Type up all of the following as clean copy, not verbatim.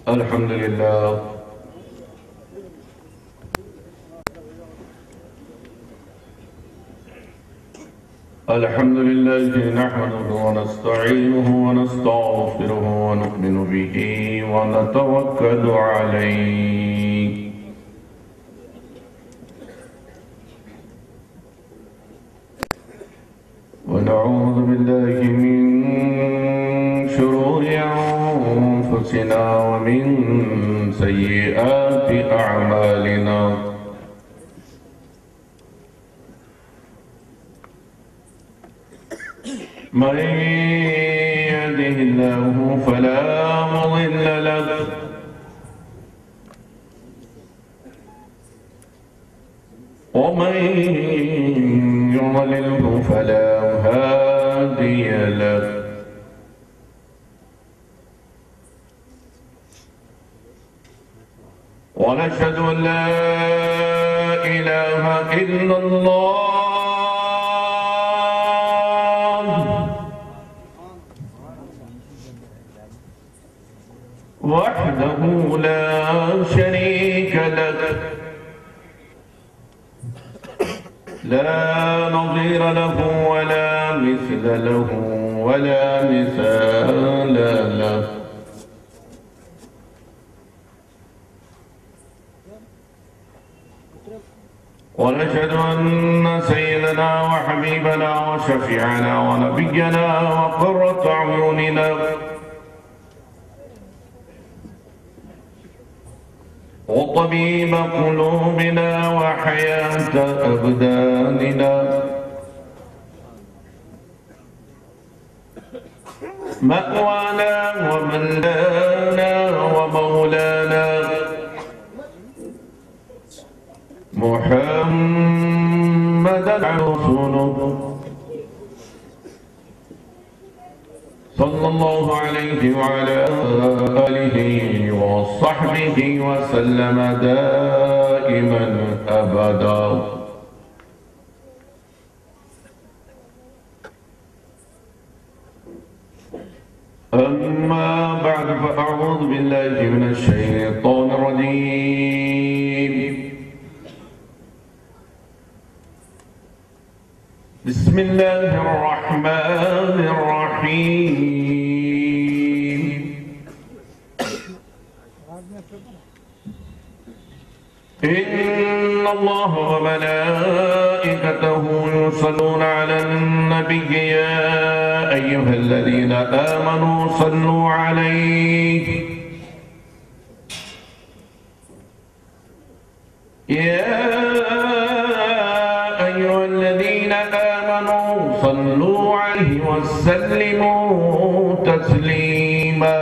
الحمد لله الحمد لله نحمده ونستعينه ونستغفره ونؤمن به ونتوكل عليه ونعوذ بالله من شرور أنفسنا ومن سيئات أعمالنا من يهده الله فلا مضل له ومن يضلله فلا هادي له ونشهد أن لا إله إلا الله وحده لا شريك له لا نظير له ولا مثل له ولا مثال له ونشهد أن سيدنا وحبيبنا وشفيعنا ونبينا وقرة أعيننا وطبيب قلوبنا وحياة أبداننا مأوانا وملانا ومولانا محمدا رسوله صلى الله عليه وعلى آله وصحبه وسلم دائما أبدا أما بعد فأعوذ بالله من الشيطان الرجيم بسم الله الرحمن الرحيم إن الله وملائكته يصلون على النبي يا أيها الذين آمنوا صلوا عليه صلوا عليه وسلموا تسليما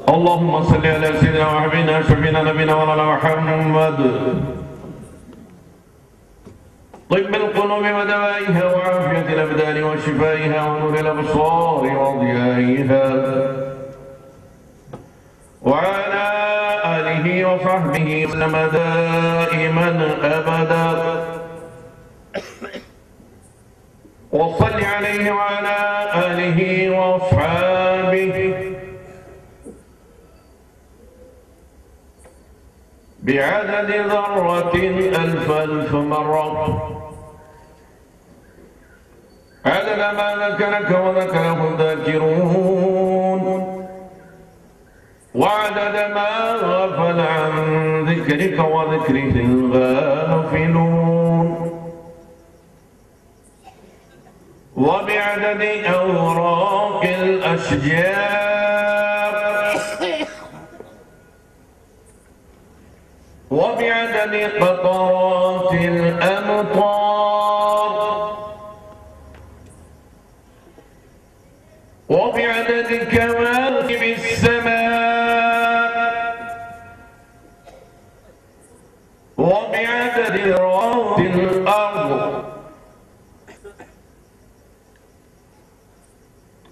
اللهم صل على سيدنا وحبيبنا شفينا نبينا مولانا محمد طب القلوب ودوائها وعافية الأبدان وشفائها ونور الأبصار وضيائها وعلى آله وصحبه وسلم دائما أبدا وصل عليه وعلى آله وأصحابه بعدد ذرة ألف مرة عدد ما ذكرك وذكره الذاكرون وعدد ما غفل عن ذكرك وذكره الغافلون وبعدد أوراق الأشجار وبعدد قطرات الأمطار وبعدد كواكب السماء وبعدد ذرات الأرض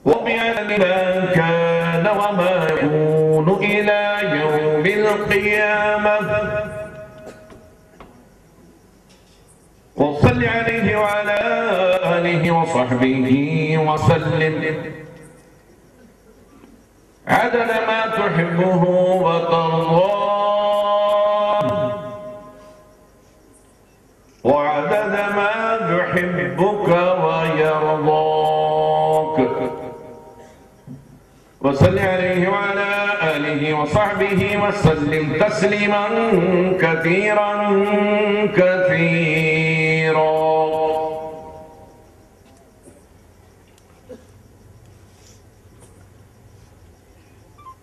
وبعدد ما كان وما يكون إلى يوم القيامة وصل عليه وعلى آله وصحبه وسلم عدد ما تحبه وترضاه وعدد ما يحبك ويرضاك وصل عليه وعلى آله وصحبه وسلم تسليما كثيرا كثيرا.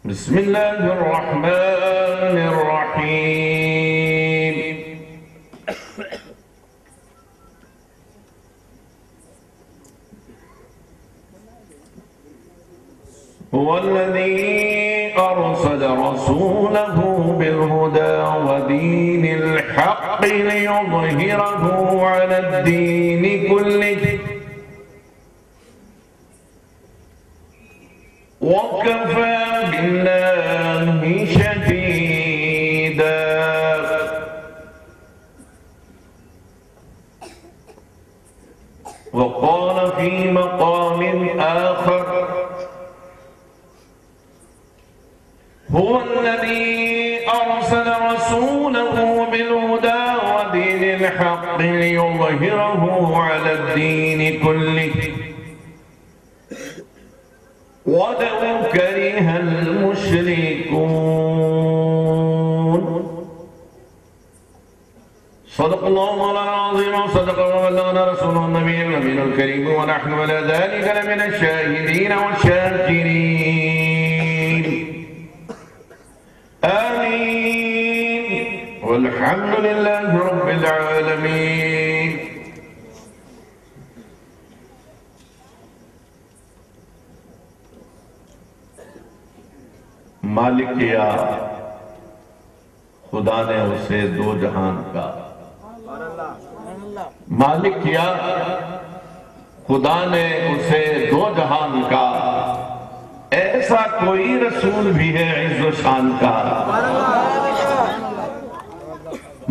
بسم الله الرحمن الرحيم. هو الذي أرسل رسوله بالهدى ودين الحق ليظهره على الدين كله وكفى بالله شهيدا. وقال في مقام آخر هو الذي أرسل رسوله بالهدى ودين الحق ليظهره على الدين كله ولو كره المشركون. صدق الله العظيم وصدق وبلغنا رسوله النبي الأمين الكريم ونحن على ذلك لمن الشاهدين والشاكرين. آمين والحمد لله رب العالمين. مالک کیا خدا نے اسے دو جہان کا، مالک کیا خدا نے اسے دو جہان کا، ایسا کوئی رسول بھی ہے عز و شان کا.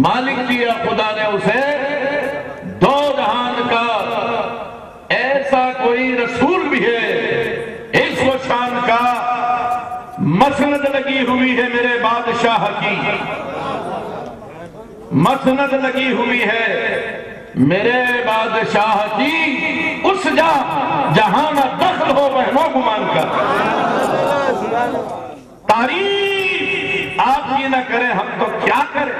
مالک کیا خدا نے اسے دو جہان کا، ایسا کوئی رسول بھی ہے عز و شان کا. مسند لگی ہوئی ہے میرے بادشاہ کی، مسند لگی ہوئی ہے میرے بادشاہ کی، اس جہاں نہ دخل ہو بہنوں گمان کا. تعریف آپ کی نہ کریں ہم تو کیا کریں،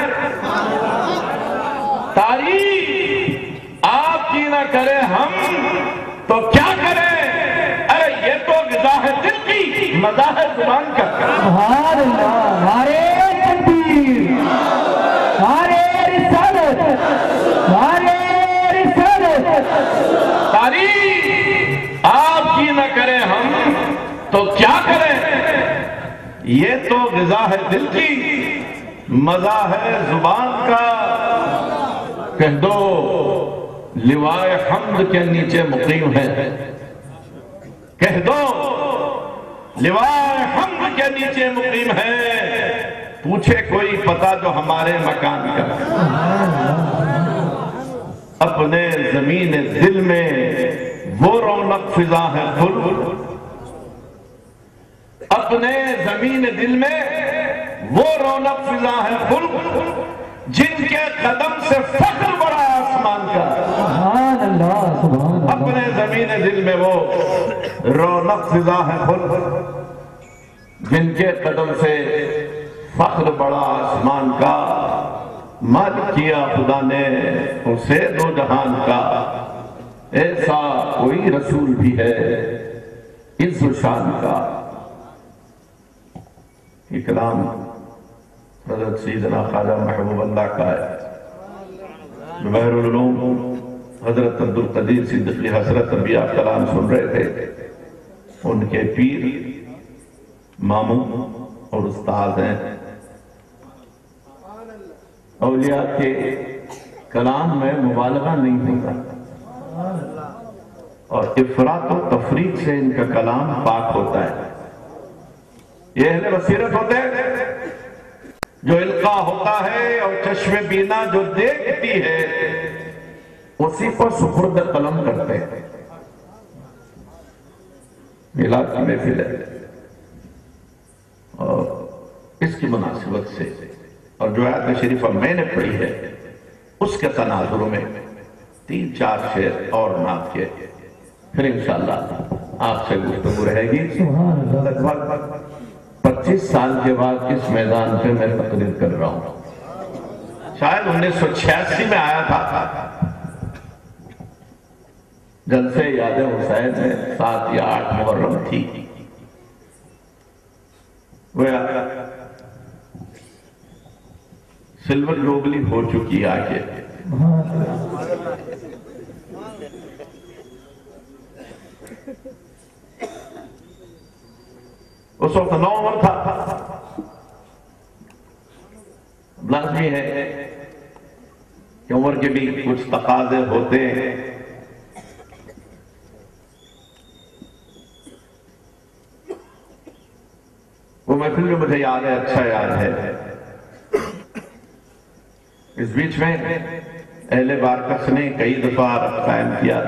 تعریف آپ کی نہ کریں ہم تو کیا کریں. ارے یہ تو غذا ہے دل کی، مزہ ہے زبان کا. سبحان اللہ، نعرہ تکبیر، نعرہ رسالت، نعرہ رسالت. تعریف آپ کی نہ کریں ہم تو کیا کریں، یہ تو غذا ہے دل کی، مزہ ہے زبان کا. کہہ دو لوائے حمد کے نیچے مقیم ہے، کہہ دو لوائے حمد کے نیچے مقیم ہے. پوچھے کوئی پتا جو ہمارے مکان کا، اپنے زمین دل میں وہ رونق فضا ہے خل، اپنے زمین دل میں وہ رونق فضا ہے خل، جن کے قدم سے فخر بڑا آسمان کا. سبحان اللہ، سبحان اللہ. اپنے زمین دل میں وہ رونق فضا ہے خل، جن کے قدم سے فخر بڑا آسمان کا. مالک کیا خدا نے اسے دو جہان کا، ایسا کوئی رسول بھی ہے عز و شان کا. یہ کلام حضرت سیدنا خواجہ محبوب اللہ کا ہے. بحر العلوم حضرت عبدالقدیر صدیقی حضرت انبیاء کلام سن رہے تھے. ان کے پیر ماموں اور استاد ہیں. اولیاء کے کلام میں مبالغہ نہیں ہوتا اور افراط و تفریق سے ان کا کلام پاک ہوتا ہے. یہ اہل بصیرت ہوتے ہیں جو القا ہوتا ہے اور چشم بینا جو دیکھتی ہے اسی پر سپرد قلم کرتے ہیں. میلاد کی محفل ہے، اور اس کی مناسبت سے اور جو آیت شریفہ میں نے پڑھی ہے اس کے تناظر میں 3-4 شعر اور نعت کے پھر انشاءاللہ آپ سے گفتگو رہے گی۔ لگ بھگ 25 سال کے بعد اس میدان پہ میں تقریر کر رہا ہوں، شاید 1986 میں آیا تھا جلسے یاد حسین میں 7 یا 8 محرم تھی، سلور جوبلی ہو چکی آگے۔ اس وقت 9 عمر تھا، لازمی ہے کہ عمر کے بھی کچھ تقاضے ہوتے ہیں۔ وہ محفل جو مجھے یاد ہے، اچھا یاد ہے، اس بیچ میں اہل بارکس نے کئی دفعہ عرب قائم کیا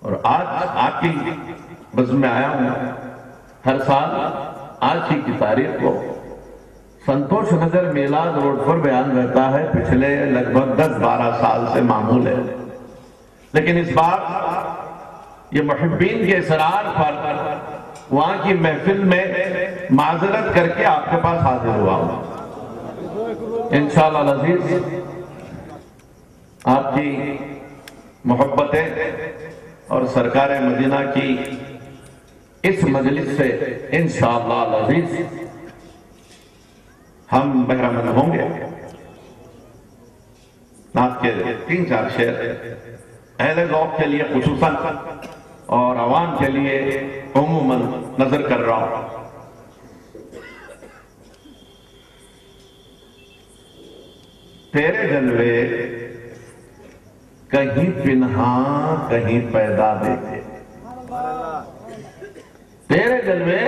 اور آج آپ کی بزم میں آیا ہوں۔ ہر سال آج ہی کی تاریخ کو سنتوش نگر میلاد روڈ پر بیان رہتا ہے، پچھلے لگ بھگ 10-12 سال سے معمول ہے، لیکن اس بار یہ محبین کے اصرار پر وہاں کی محفل میں معذرت کر کے آپ کے پاس حاضر ہوا ہوں۔ انشاءاللہ العزیز آپ کی محبتیں اور سرکار مدینہ کی اس مجلس سے انشاءاللہ العزیز ہم بہرمند ہوں گے۔ نعت کے 3-4 شعر اہل ذوق کے لیے خصوصاً اور عوام کے لیے عموماً نظر کر رہا ہوں۔ تیرے جلوے کہیں پنہاں کہیں پیدا دیکھے، تیرے جلوے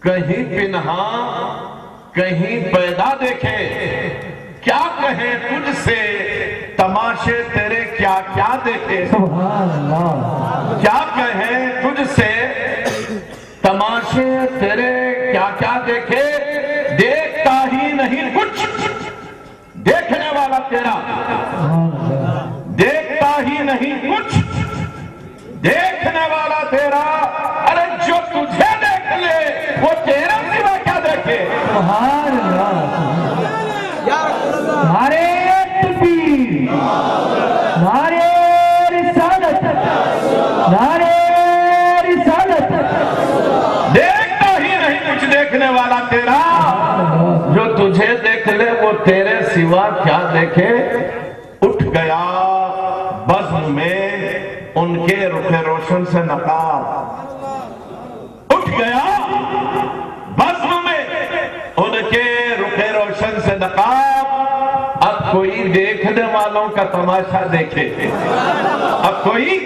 کہیں پنہاں کہیں پیدا دیکھے، کیا کہیں تجھ سے تماشے تیرے کیا کیا دیکھے، سبحان اللہ، کیا کہیں تجھ سے تماشے تیرے کیا کیا دیکھے، دیکھتا ہی نہیں کچھ دیکھنے والا تیرا، دیکھتا ہی نہیں کچھ دیکھنے والا تیرا، ارے جو تجھے دیکھ لے وہ تیرا سوا کیا دیکھے۔ سبحان اللہ، نعرہ تکبیر، نعرہ رسالت، نعرہ رسالت، دیکھتا ہی نہیں کچھ دیکھنے والا تیرا، جو تجھے دیکھ لے وہ تیرے سوا کیا دیکھے۔ اٹھ گیا بزم میں ان کے رخ روشن سے نقاب، اٹھ گیا بزم میں ان کے رخ روشن سے نقاب، اب کوئی دیکھنے والوں کا تماشا دیکھے، اب کوئی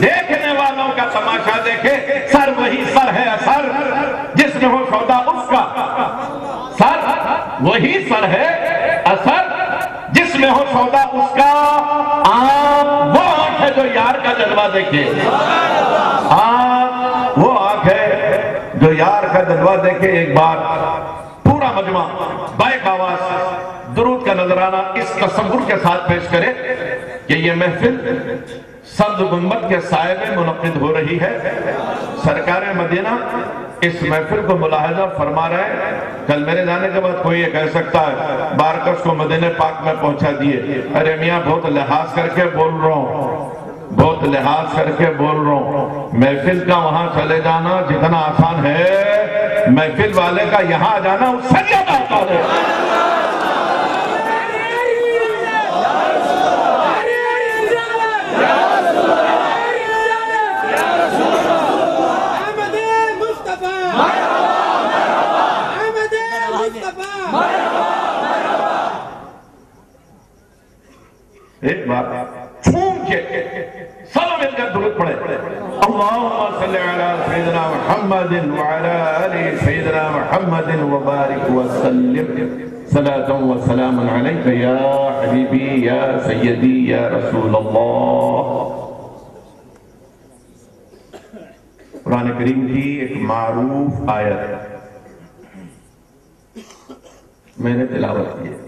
دیکھنے والوں کا تماشا دیکھے۔ سر وہی سر ہے اثر جس میں ہو سودا اس کا، سر وہی سر ہے اثر جس میں ہو سودا اس کا، آنکھ وہ آنکھ ہے جو یار کا جلوہ دیکھے، آنکھ وہ آنکھ ہے جو یار کا جلوہ دیکھے۔ ایک بار پورا مجمع بائک آواز درود کا نظرانہ اس تصور کے ساتھ پیش کرے کہ یہ محفل سبز گنبد کے سائے میں منعقد ہو رہی ہے۔ سرکار مدینہ اس محفل کو ملاحظہ فرما رہے ہیں۔ کل میرے جانے کے بعد کوئی یہ کہہ سکتا ہے بارکس کو مدینہ پاک میں پہنچا دیے، ارے میاں بہت لحاظ کر کے بول رہا ہوں، بہت لحاظ کر کے بول رہا ہوں۔ محفل کا وہاں چلے جانا جتنا آسان ہے، محفل والے کا یہاں آ جانا اس سے زیادہ آسان ہے۔ ایک بار چھوم کے سب مل کر درود پڑھے، اللہم صلی علی سیدنا محمد وعلی آل سیدنا محمد وبارک وسلم، صلاة و سلام علیک یا حبیبی یا سیدی یا رسول اللہ۔ قرآن کریم کی ایک معروف آیت میں نے تلاوت کی ہے.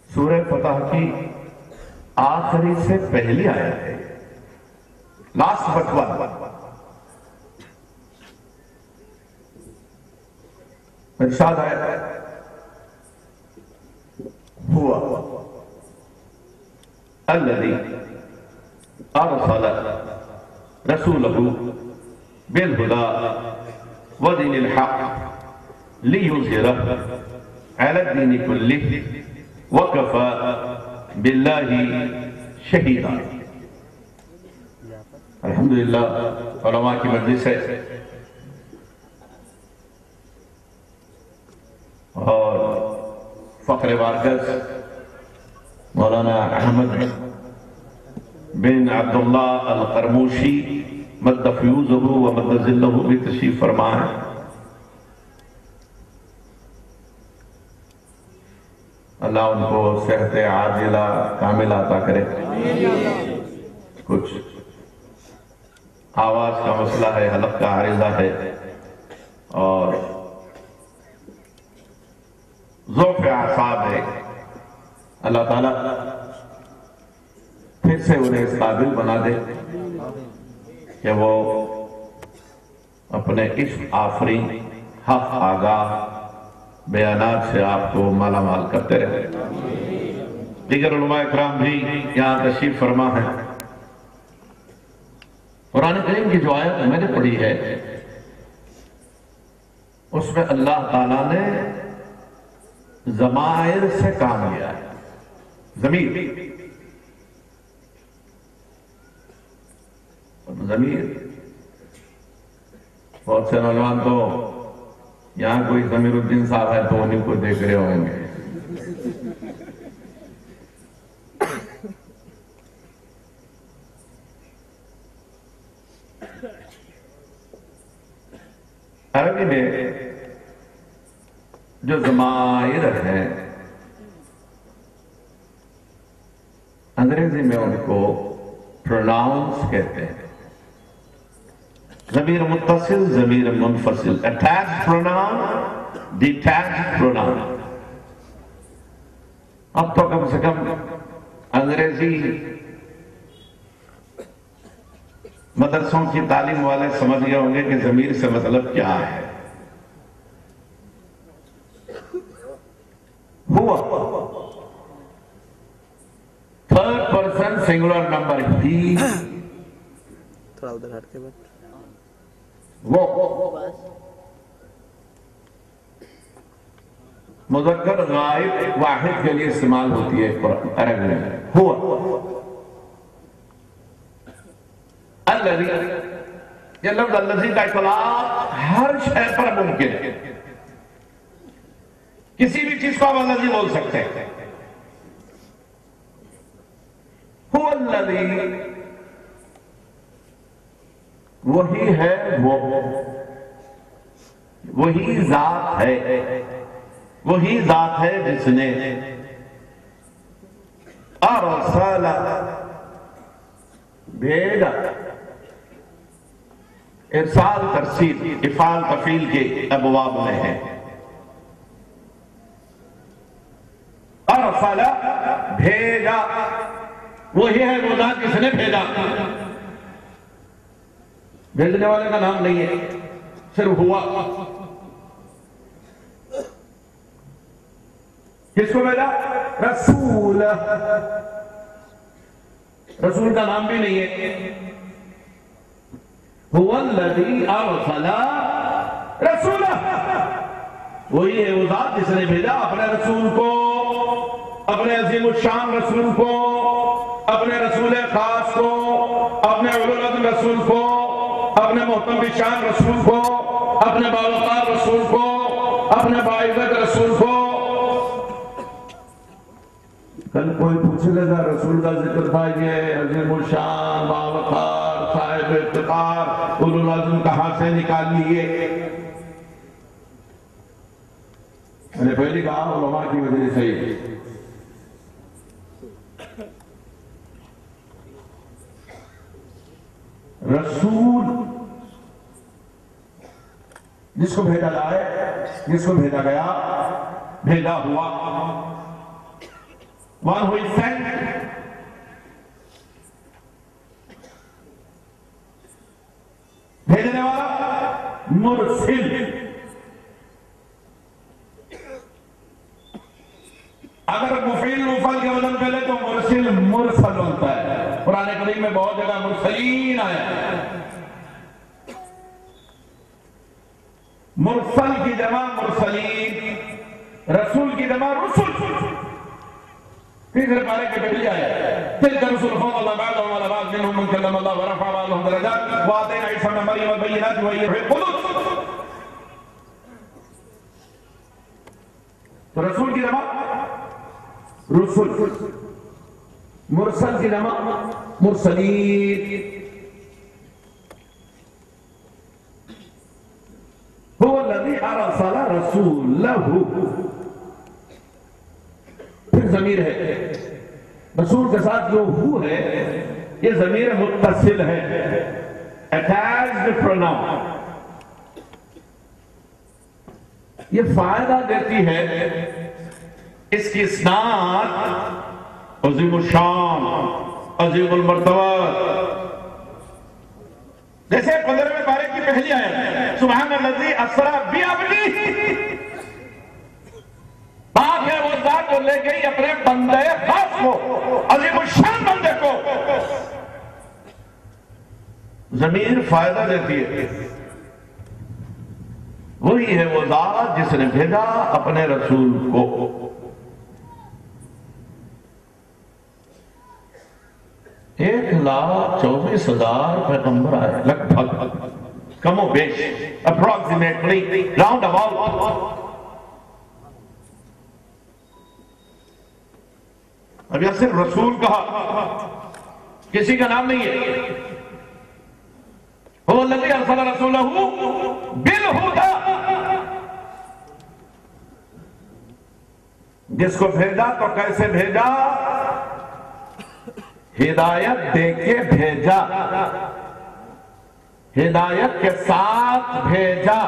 سورہ فتح کی آخری سے پہلی آیت ہے، لاسٹ بٹ ون. ارشاد ہے ہوا الذی ارسل رسولہ بالہدی ودین الحق لیظہرہ علی الدین کلہ وکفی باللہ شہیدا. الحمدللہ علماء کی مجلس ہے اور فخر بارگز مولانا احمد بن عبداللہ القرموشی مد فیوزہ و مد ذلہ بھی تشریف فرما ہے. اللہ ان کو صحت عاجلہ کاملہ عطا کرے. کچھ آواز کا مسئلہ ہے، حلق کا عارضہ ہے اور ضعف اعصاب ہے. اللہ تعالیٰ پھر سے انہیں اس قابل بنا دے کہ وہ اپنے عشق آفرین حق آگاہ بیانات سے آپ کو مالا مال کرتے رہے. دیگر علماء اکرام بھی یہاں تشریف فرما ہے. قرآن کریم کی جو آیت میں نے پڑھی ہے اس میں اللہ تعالیٰ نے ضمائر سے کام لیا ہے. ضمیر بہت سے نوجوان تو یہاں کوئی ضمیر الدین صاحب ہے تو انہیں کو دیکھ رہے ہوں گے. عربی میں جو ضمائر ہیں انگریزی میں ان کو پروناؤنس کہتے ہیں. ضمیر متصل، ضمیر منفصل، اٹیچڈ پروناؤن، ڈیٹیچڈ پروناؤن. اب تو کم سے کم انگریزی مدرسوں کی تعلیم والے سمجھ گئے ہوں گے کہ ضمیر سے مطلب کیا ہے. ہوا تھرڈ پرسن سنگولر نمبر ہی، تھوڑا ادھر ہٹ کے بیٹھ. وہ مذکر غائب واحد کے لیے استعمال ہوتی ہے عربی میں. ہوا الذی، یہ لفظ الذی کا اطلاق ہر شے پر ممکن ہے. کسی بھی چیز کو آپ الذی بول سکتے ہیں. هو الذی، وہی ہے، وہی ذات ہے، وہی ذات ہے جس نے ارسل بھیجا. ارسال ترسیل افعال تفعیل کے ابواب میں ہے. ارسل بھیجا، وہی ہے وہ ذات جس نے بھیجا. بھیجنے والے کا نام نہیں ہے، صرف ہوا. کس کو بھیجا؟ رسول. رسول کا نام بھی نہیں ہے. هو الذی ارسل رسولہ، وہی ہے وہ ذات جس نے بھیجا اپنے رسول کو، اپنے عظیم الشان رسول کو، اپنے رسول خاص کو، اپنے اولوالعزم رسول کو، اپنے محترم شان رسول کو، اپنے باوقار رسول کو، اپنے باعزت رسول کو. کل کوئی پوچھ لے گا رسول کا ذکر تھا، یہ عظیم الشان، باوقار، صاحب افتخار، اولوالعزم کہاں سے نکال لیے؟ میں نے پہلے کہا علماء کی وجہ سے ہی. جس کو بھیجا جائے، جس کو بھیجا گیا، بھیجا ہوا. One who is sent. بھیجنے والا مرسل. اگر مفعول مفعل کے وزن پہ لے تو مرسل مرسل ہوتا ہے. قرآن کریم میں بہت جگہ مرسلین آیا. مرسل کی جمع مرسلین، رسول کی جمع رسل. تیسرے پارے کے پہلے آیا تلک رسول فضل بعضهم على بعض منهم من كلم الله ورفع بعضهم درجات وآتينا عيسى ابن مريم البينات وأيده بالقدس. تو رسول کی جمع رسول، مرسل کی جمع مرسلین. هو الذي أرسل رسوله. پھر ضمیر ہے رسول کے ساتھ جو ہو ہے، یہ ضمیر متصل ہے، attached pronoun. یہ فائدہ دیتی ہے اس کی اسناد عظیم الشان، عظیم المرتبہ. جیسے 15ویں پارے کی پہلی آیت سبحان الذی اسری بعبدہ، پاک ہے وہ ذات جو لے گئی اپنے بندے خاص کو، عظیم الشان بندے کو. ضمیر فائدہ دیتی ہے. وہی ہے وہ ذات جس نے بھیجا اپنے رسول کو. 1,24,000 پیغمبر آئے لگ بھگ، کم و بیش، اپروکسیمیٹلی، راؤنڈ اباؤٹ. اب یہاں صرف رسول کہا، کسی کا نام نہیں ہے. هو الذي ارسل رسوله بالهدى، جس کو بھیجا تو کیسے بھیجا؟ ہدایت دے کے بھیجا، ہدایت کے ساتھ بھیجا،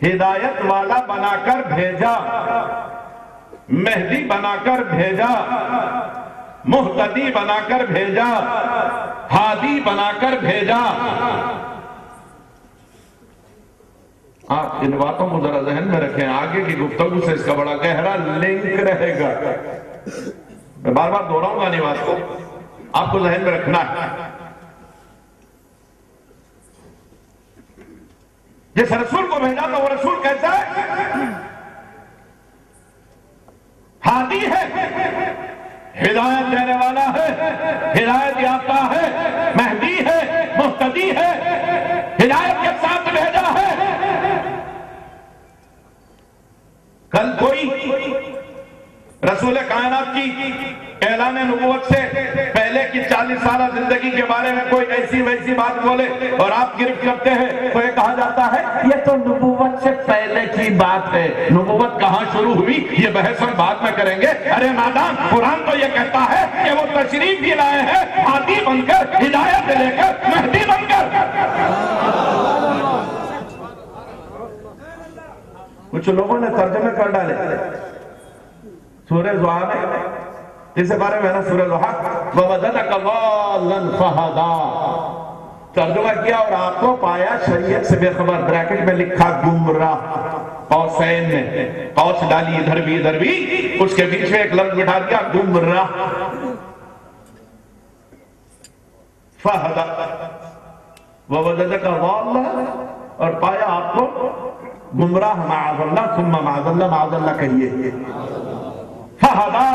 ہدایت والا بنا کر بھیجا، مہدی بنا کر بھیجا، مہتدی بنا کر بھیجا، ہادی بنا کر بھیجا. آپ ان باتوں کو ذرا ذہن میں رکھیں، آگے کی گفتگو سے اس کا بڑا گہرا لنک رہے گا. میں بار بار دوہراؤں گا نہیں بات کو، آپ کو ذہن میں رکھنا ہے. جس رسول کو بھیجا تو وہ رسول کیسا ہے؟ ہادی ہے، ہدایت دینے والا ہے، ہدایت یافتہ ہے، مہدی ہے، مہتدی ہے، ہدایت کے ساتھ بھیجا ہے. کل کوئی رسول کائنات کی اعلان نبوت سے پہلے کی 40 سالہ زندگی کے بارے میں کوئی ایسی ویسی بات بولے اور آپ گرفت کرتے ہیں تو یہ کہا جاتا ہے یہ تو نبوت سے پہلے کی بات ہے. نبوت کہاں شروع ہوئی یہ بحث ہم بعد میں کریں گے. ارے نادان، قرآن تو یہ کہتا ہے کہ وہ تشریف بھی لائے ہیں ہادی بن کر، ہدایت لے کر، مہدی بن کر. کچھ لوگوں نے ترجمے کر ڈالے. سورہ زحا میں اس سے بارے میں نا سورہ زحا وَوَجَدَكَ ضَالًّا فَهَدَىٰ ترجمہ کیا اور آپ کو پایا شریعت سے بے خبر. بریکٹ میں لکھا گمراہ، قوسین میں قوس ڈالی ادھر بھی ادھر بھی، اس کے بیچ میں ایک لفظ بٹھا دیا گمراہ. فَهَدَىٰ وَوَجَدَكَ ضَالًّا اور پایا آپ کو گمراہ. معاذ اللہ ثم معاذ اللہ، معاذ اللہ کہیے. فَهَدَىٰ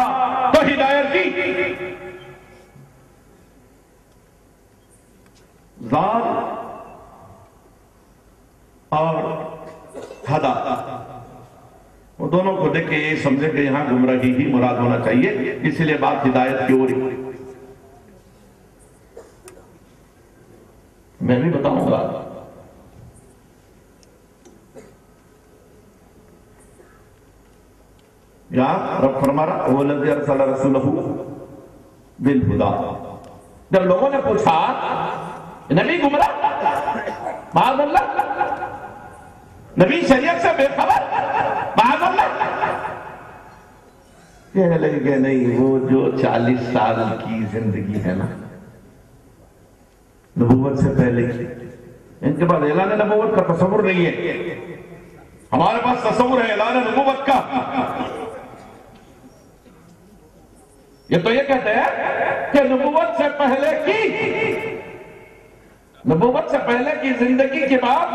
تو ہدایت دی. ضال اور ہدا، وہ دونوں کو دیکھ کے یہ سمجھے کہ یہاں گمراہی ہی مراد ہونا چاہیے، اسی لیے بات ہدایت کی ہو رہی. میں بھی بتاؤں گا. یا رب فرما رہا وَالَّذِي أَرْسَلَ رَسُولَهُ بِالْهُدَىٰ. جب لوگوں نے پوچھا نبی گمراہ معاذ اللہ نبی شریعت سے بے خبر معاذ اللہ کہنے لگے کہ نہیں وہ جو 40 سال کی زندگی ہے نا نبوت سے پہلے کی، ان کے بعد اعلان نبوت کا تصور نہیں ہے، ہمارے پاس تصور ہے اعلان نبوت کا۔ یہ تو یہ کہتے ہیں کہ نبوت سے پہلے کی، نبوت سے پہلے کی زندگی کے بعد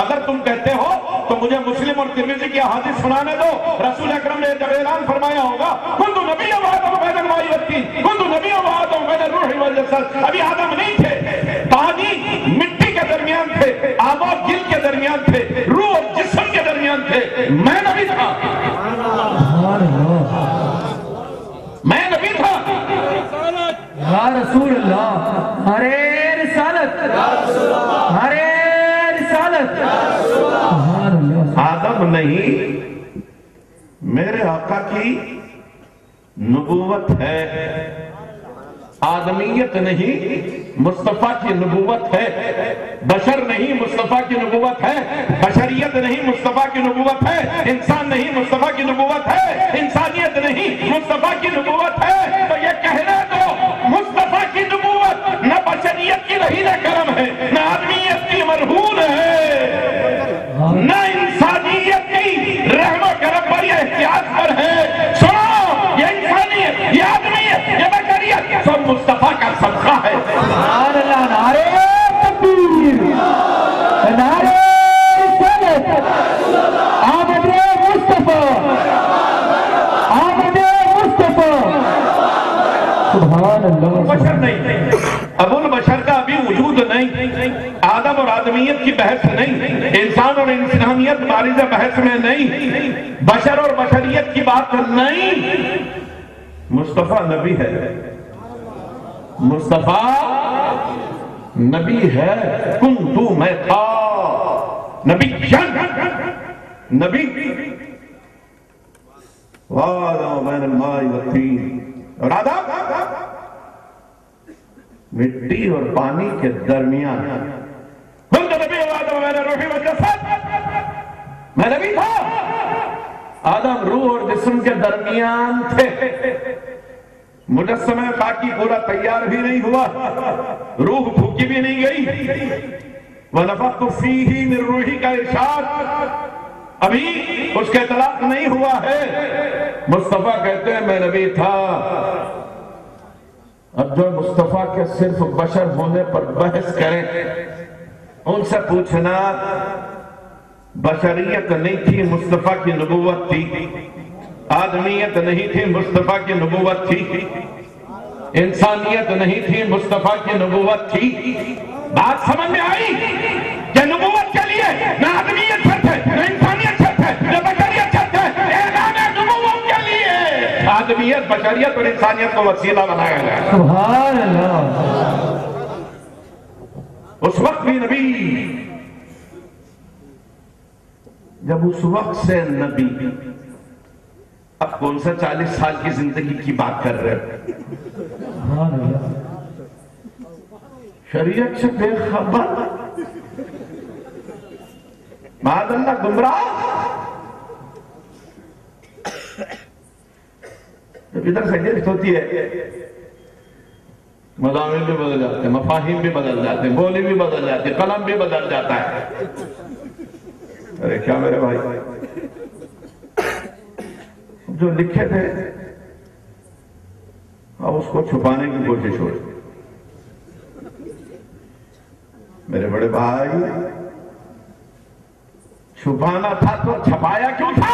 اگر تم کہتے ہو تو مجھے مسلم اور ترمذی کی احادیث سنانے دو۔ رسول اکرم نے جب اعلان فرمایا ہوگا کنت نبی وآدم بین الماء والطین، کنت نبی وآدم بین الروح والجسد، ابھی آدم نہیں تھے، پانی مٹی کے درمیان تھے، آب و گل کے درمیان تھے، روح اور جسم کے درمیان تھے، میں نبی تھا، میں نبی تھا۔ یا رسول اللہ، ہمارے رسالت، ہمارے رسالت، آدم نہیں، میرے آقا کی نبوت ہے، آدمیت نہیں، مصطفیٰ کی نبوت ہے، بشر نہیں مصطفیٰ کی نبوت ہے، بشریت نہیں مصطفیٰ کی نبوت ہے، انسان نہیں مصطفیٰ کی نبوت ہے، انسانیت نہیں مصطفیٰ کی نبوت ہے۔ تو یہ کہنا تو مصطفیٰ کی نبوت نہ بشریت کی رہین کرم ہے، نہ آدمیت کی مرہون ہے، نہ انسانیت کی رحم و کرم پر یا احتیاط پر ہے۔ سنو، یہ انسانیت، یہ آدمیت، یہ بشریت سب مصطفیٰ کا صدقہ ہے۔ سبحان اللہ، نعرے تکبیر، نعرے رسالت، آمد مصطفیٰ، آمد مصطفیٰ، سبحان اللہ۔ بشر نہیں، ابو البشر کا ابھی وجود نہیں، آدم اور آدمیت کی بحث نہیں، انسان اور انسانیت بارز بحث میں نہیں، بشر اور بشریت کی بات نہیں، مصطفیٰ نبی ہے، مصطفیٰ نبی ہے، کنتو میں تھا نبی جن، نبی وآدم بین الماء والطین، اور آدم مٹی اور پانی کے درمیان، کنت نبی وآدم بین الروح والجسد، میں نبی تھا، آدم روح اور جسم کے درمیان تھے، مجسمہ خاکی پورا تیار بھی نہیں ہوا، روح پھوکی بھی نہیں گئی، وَنَفَخْتُ فِيهِ مِن رُوحِي کا ارشاد ابھی اس کے اطلاق نہیں ہوا ہے۔ مصطفیٰ کہتے ہیں میں نبی تھا۔ اب جو مصطفیٰ کے صرف بشر ہونے پر بحث کریں، ان سے پوچھنا بشریت نہیں تھی مصطفیٰ کی نبوت تھی، آدمیت نہیں تھی مصطفیٰ کی نبوت تھی، انسانیت نہیں تھی مصطفیٰ کی نبوت تھی۔ بات سمجھ میں آئی کہ نبوت کے لیے نہ آدمیت شرط ہے، نہ انسانیت شرط ہے، نہ بشریت شرط ہے، اعلان نبوت کے لیے آدمیت، بشریت اور انسانیت کو وسیلہ بنایا گیا۔ سبحان اللہ۔ اس وقت بھی نبی، جب اس وقت سے نبی، اب کون سا 40 سال کی زندگی کی بات کر رہے ہیں، سبحان اللہ۔ شریعت سے بے خبر، معاذ اللہ گمراہ۔ جب ادھر سے گرفت ہوتی ہے مضامین بھی بدل جاتے ہیں، مفاہیم بھی بدل جاتے ہیں، بولی بھی بدل جاتی ہے، قلم بھی بدل جاتا ہے۔ ارے کیا میرے بھائی، جو لکھے تھے اب اس کو چھپانے کی کوشش ہو رہی۔ میرے بڑے بھائی، چھپانا تھا تو چھپایا کیوں تھا،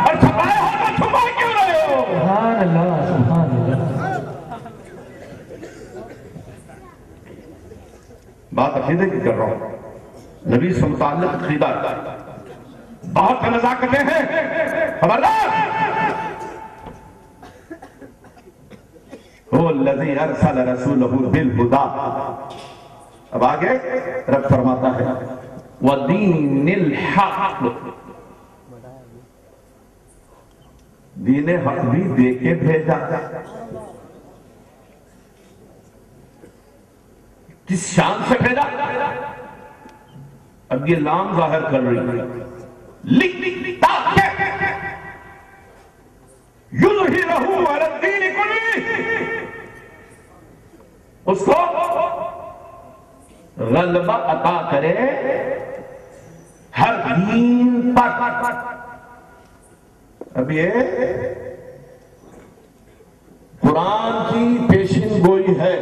اور چھپایا ہو تو چھپا کیوں رہے ہو؟ سبحان اللہ، سبحان اللہ۔ بات عقیدے کی کر رہا ہوں، نبی سے متعلق عقیدہ بہت نزاکتیں ہیں، خبردار۔ هو الذی ارسل رسولہ بالہدی، اب آگے رب فرماتا ہے وَدِينِ الْحَقِّ، دین حق بھی دے کے بھیجا۔ کس شان سے بھیجا؟ اب یہ لام ظاہر کر رہی ہے، لکھتا ہے یظہرہ علی الدین کلہ، اس کو غلبہ عطا کرے ہر دین پر۔ اب یہ قرآن کی پیشن گوئی ہے۔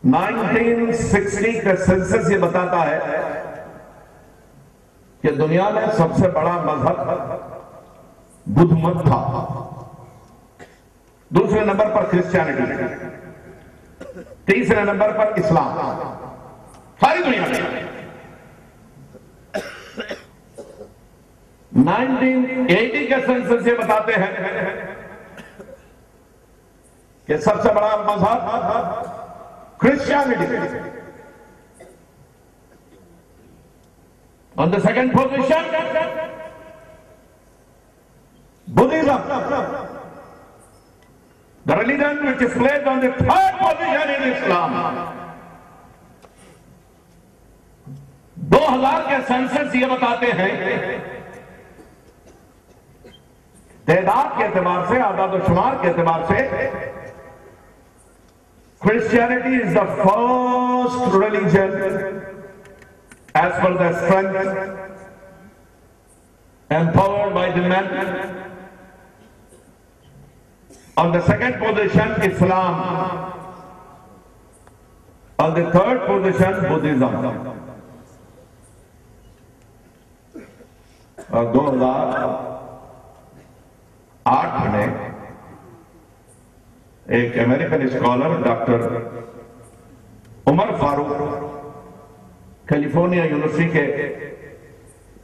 1960 کا سینسس یہ بتاتا ہے کہ دنیا میں سب سے بڑا مذہب بدھ مت تھا، دوسرے نمبر پر کرسچینٹی، تیسرے نمبر پر اسلام، ساری دنیا میں۔ 1980 کے سینسس یہ بتاتے ہیں کہ سب سے بڑا مذہب Christianity, on the second position Buddhism, the religion which is placed on the third position in Islam۔ 2000 کے سینسس یہ بتاتے ہیں تعداد کے اعتبار سے، اعداد و شمار کے اعتبار سے، Christianity is the first religion as per the strength empowered by the men. On the second position, Islam. On the third position, Buddhism. اور 2008 میں ایک امریکن اسکالر ڈاکٹر عمر فاروق، کیلیفورنیا یونیورسٹی کے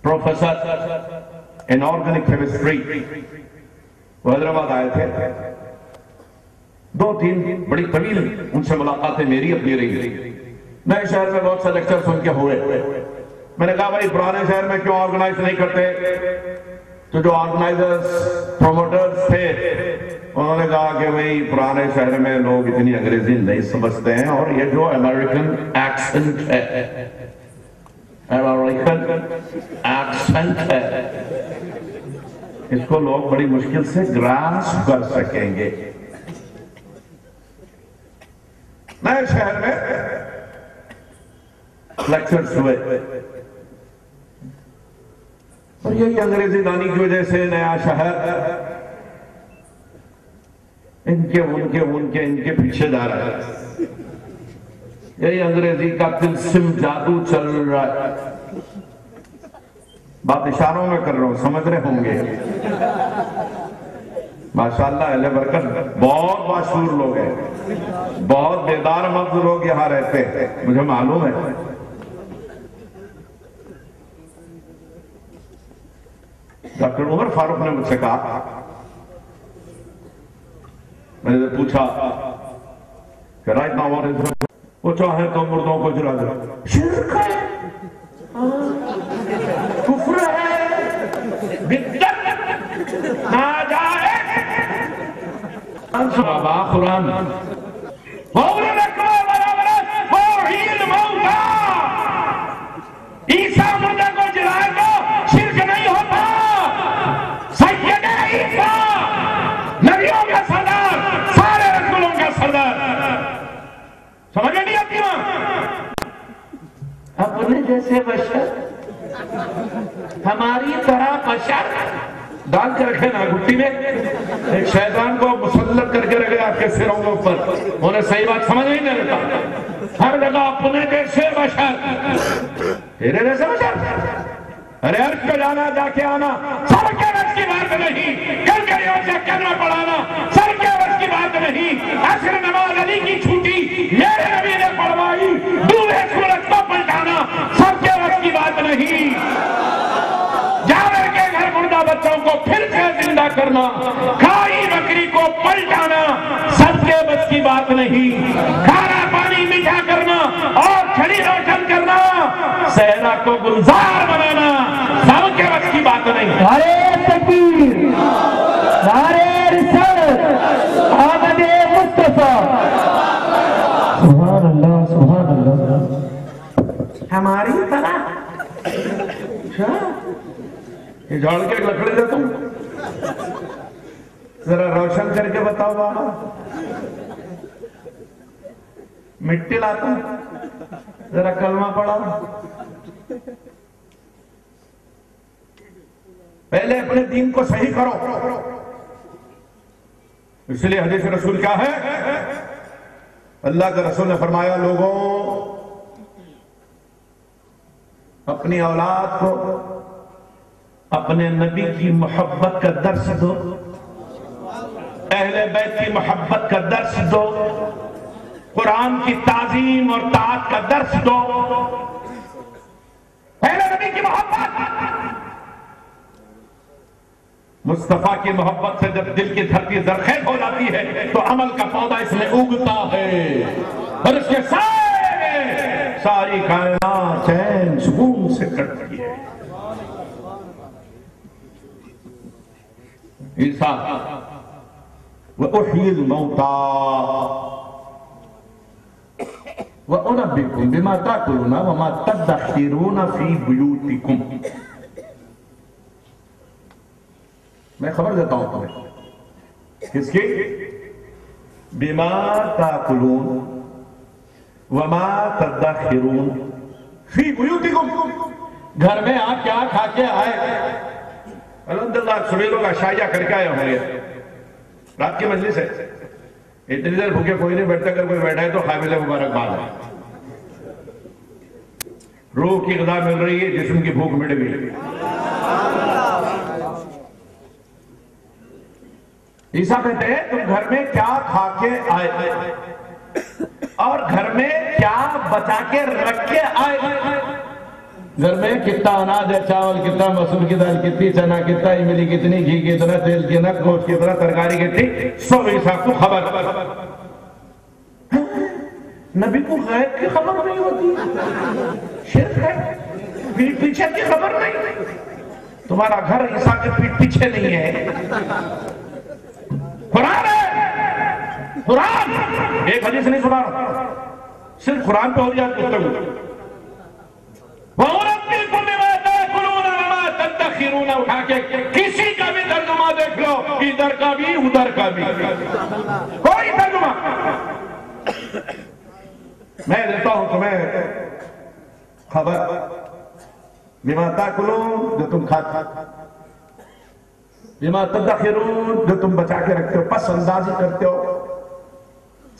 پروفیسر ان آرگینک کیمسٹری، وہ حیدرآباد آئے تھے۔ 2-3 بڑی طویل ان سے ملاقاتیں میری اپنی رہی۔ نئے شہر میں بہت سے لیکچر سن کے ہوئے۔ میں نے کہا بھائی پرانے شہر میں کیوں آرگنائز نہیں کرتے؟ تو جو آرگنائزرز پروموٹرز تھے انہوں نے کہا کہ بھئی پرانے شہر میں لوگ اتنی انگریزی نہیں سمجھتے ہیں، اور یہ جو امریکن ایکسنٹ ہے، امریکن ایکسنٹ ہے، اس کو لوگ بڑی مشکل سے گراسپ کر سکیں گے۔ نئے شہر میں لیکچرز ہوئے، اور یہی انگریزی دانی کی وجہ سے نیا شہر ان کے پیچھے جا رہا ہے۔ یہی انگریزی کا تلسم جادو چل رہا ہے۔ بات اشاروں میں کر رہا ہوں، سمجھ رہے ہوں گے۔ ماشاءاللہ اہل برکت بہت باشعور لوگ ہیں، بہت بیدار مغز لوگ یہاں رہتے ہیں، مجھے معلوم ہے۔ ڈاکٹر عمر فاروق نے مجھ سے کہا، میں نے پوچھا کہ رائٹ ناؤ واٹ از، وہ چاہے تو مردوں کو جلا دے، شرک ہے، کفر ہے، بدعت، ناجائز، بابا قرآن عیسیٰ مردہ کو جلائے تو شرک نہیں ہوتا۔ سید عیسیٰ نبیوں کا سردار، سارے رسولوں کا سردار، سمجھ نہیں آتی وہاں؟ اپنے جیسے بشر، ہماری طرح بشر ڈال کے رکھے نا گھٹی میں، ایک شیطان کو مسلط کر کے رکھے آپ کے سروں کے اوپر، انہیں صحیح بات سمجھ نہیں دیتا۔ ہر جگہ اپنے جیسے بشر، تیرے جیسے بشر، ارے عرش پہ جانا جا کے آنا سر کے بس کی بات نہیں، کل کے یوم سے کرنا پڑانا سر کے بس کی بات نہیں۔ عصر نماز علی کی چھوٹی میرے نبی نے پڑھوائی، دولہے سورج کو پلٹانا سر کے بس کی بات نہیں۔ جاوید کے گھر مردہ بچوں کو پھر سے زندہ کرنا، کھائی بکری کو پلٹانا سب کے بس کی بات نہیں۔ کھانا پانی میٹھا کرنا اور چھڑی روشن کرنا، صحرا کو گلزار بنانا سب کے بس کی بات نہیں۔ نعرہ تکبیر، نعرہ رسالت، آمد مصطفیٰ، سبحان اللہ، سبحان اللہ۔ ہماری طرح یہ جھاڑ کے لکڑی دے تم ذرا روشن کر کے بتاؤ بابا مٹی لاتا ذرا کلمہ پڑھا پہلے اپنے دین کو صحیح کرو اس لیے حدیث رسول کیا ہے اللہ کے رسول نے فرمایا لوگوں اپنی اولاد کو اپنے نبی کی محبت کا درس دو اہل بیت کی محبت کا درس دو قرآن کی تعظیم اور طاعت کا درس دو اہل نبی کی محبت مصطفیٰ کی محبت سے جب دل کی دھرتی زرخیز ہو جاتی ہے تو عمل کا پودا اس میں اگتا ہے اور اس کے ساری کائنات چین سکون سے کٹتی ہے عیسیٰ وَأُحْيِي الْمَوْتَى وَأُنَبِّئُكُم بِمَا تَأْكُلُونَ وَمَا تَدَّخِرُونَ فِي بُيُوتِكُمْ میں خبر دیتا ہوں تمہیں کس کی بِمَا تَأْكُلُونَ وَمَا تَدَّخِرُونَ فِي بُيُوتِكُمْ گھر میں آپ کیا کھا کے آئے الحمدللہ سبھی لوگ عشائیہ کر کے آئے ہوں گے رات کی مجلس ہے اتنی دیر بھوکے کوئی نہیں بیٹھتا اگر کوئی بیٹھا ہے تو قابل مبارکباد ہے روح کی غذا مل رہی ہے جسم کی بھوک مٹ گئی عیسیٰ کہتے ہیں تم گھر میں کیا کھا کے آئے اور گھر میں کیا بچا کے رکھ کے آئے گھر میں کتنا اناج ہے چاول کتنا مسور کی دال کتنی چنا کتنا املی کتنی گھی کتنا تیل کتنا گوشت کتنا ترکاری کتنی سب عیسیٰ کو خبر نبی کو غیب کی خبر نہیں ہوتی شرک ہے پیٹ پیچھے کی خبر نہیں تمہارا گھر عیسیٰ کے پیٹ پیچھے نہیں ہے قرآن ہے قرآن ایک حدیث نہیں سنا رہا صرف قرآن پہ ہو جائے گفتگو وَأُنَبِّئُكُم بِمَا تَأْكُلُونَ وَمَا تَدَّخِرُونَ اٹھا کے کسی کا بھی ترجمہ دیکھ لو ادھر کا بھی ادھر کا بھی کوئی ترجمہ میں دیتا ہوں تمہیں خبر بِمَا تَأْكُلُونَ جو تم کھاتے بِمَا تَدَّخِرُونَ جو تم بچا کے رکھتے ہو پس اندازی کرتے ہو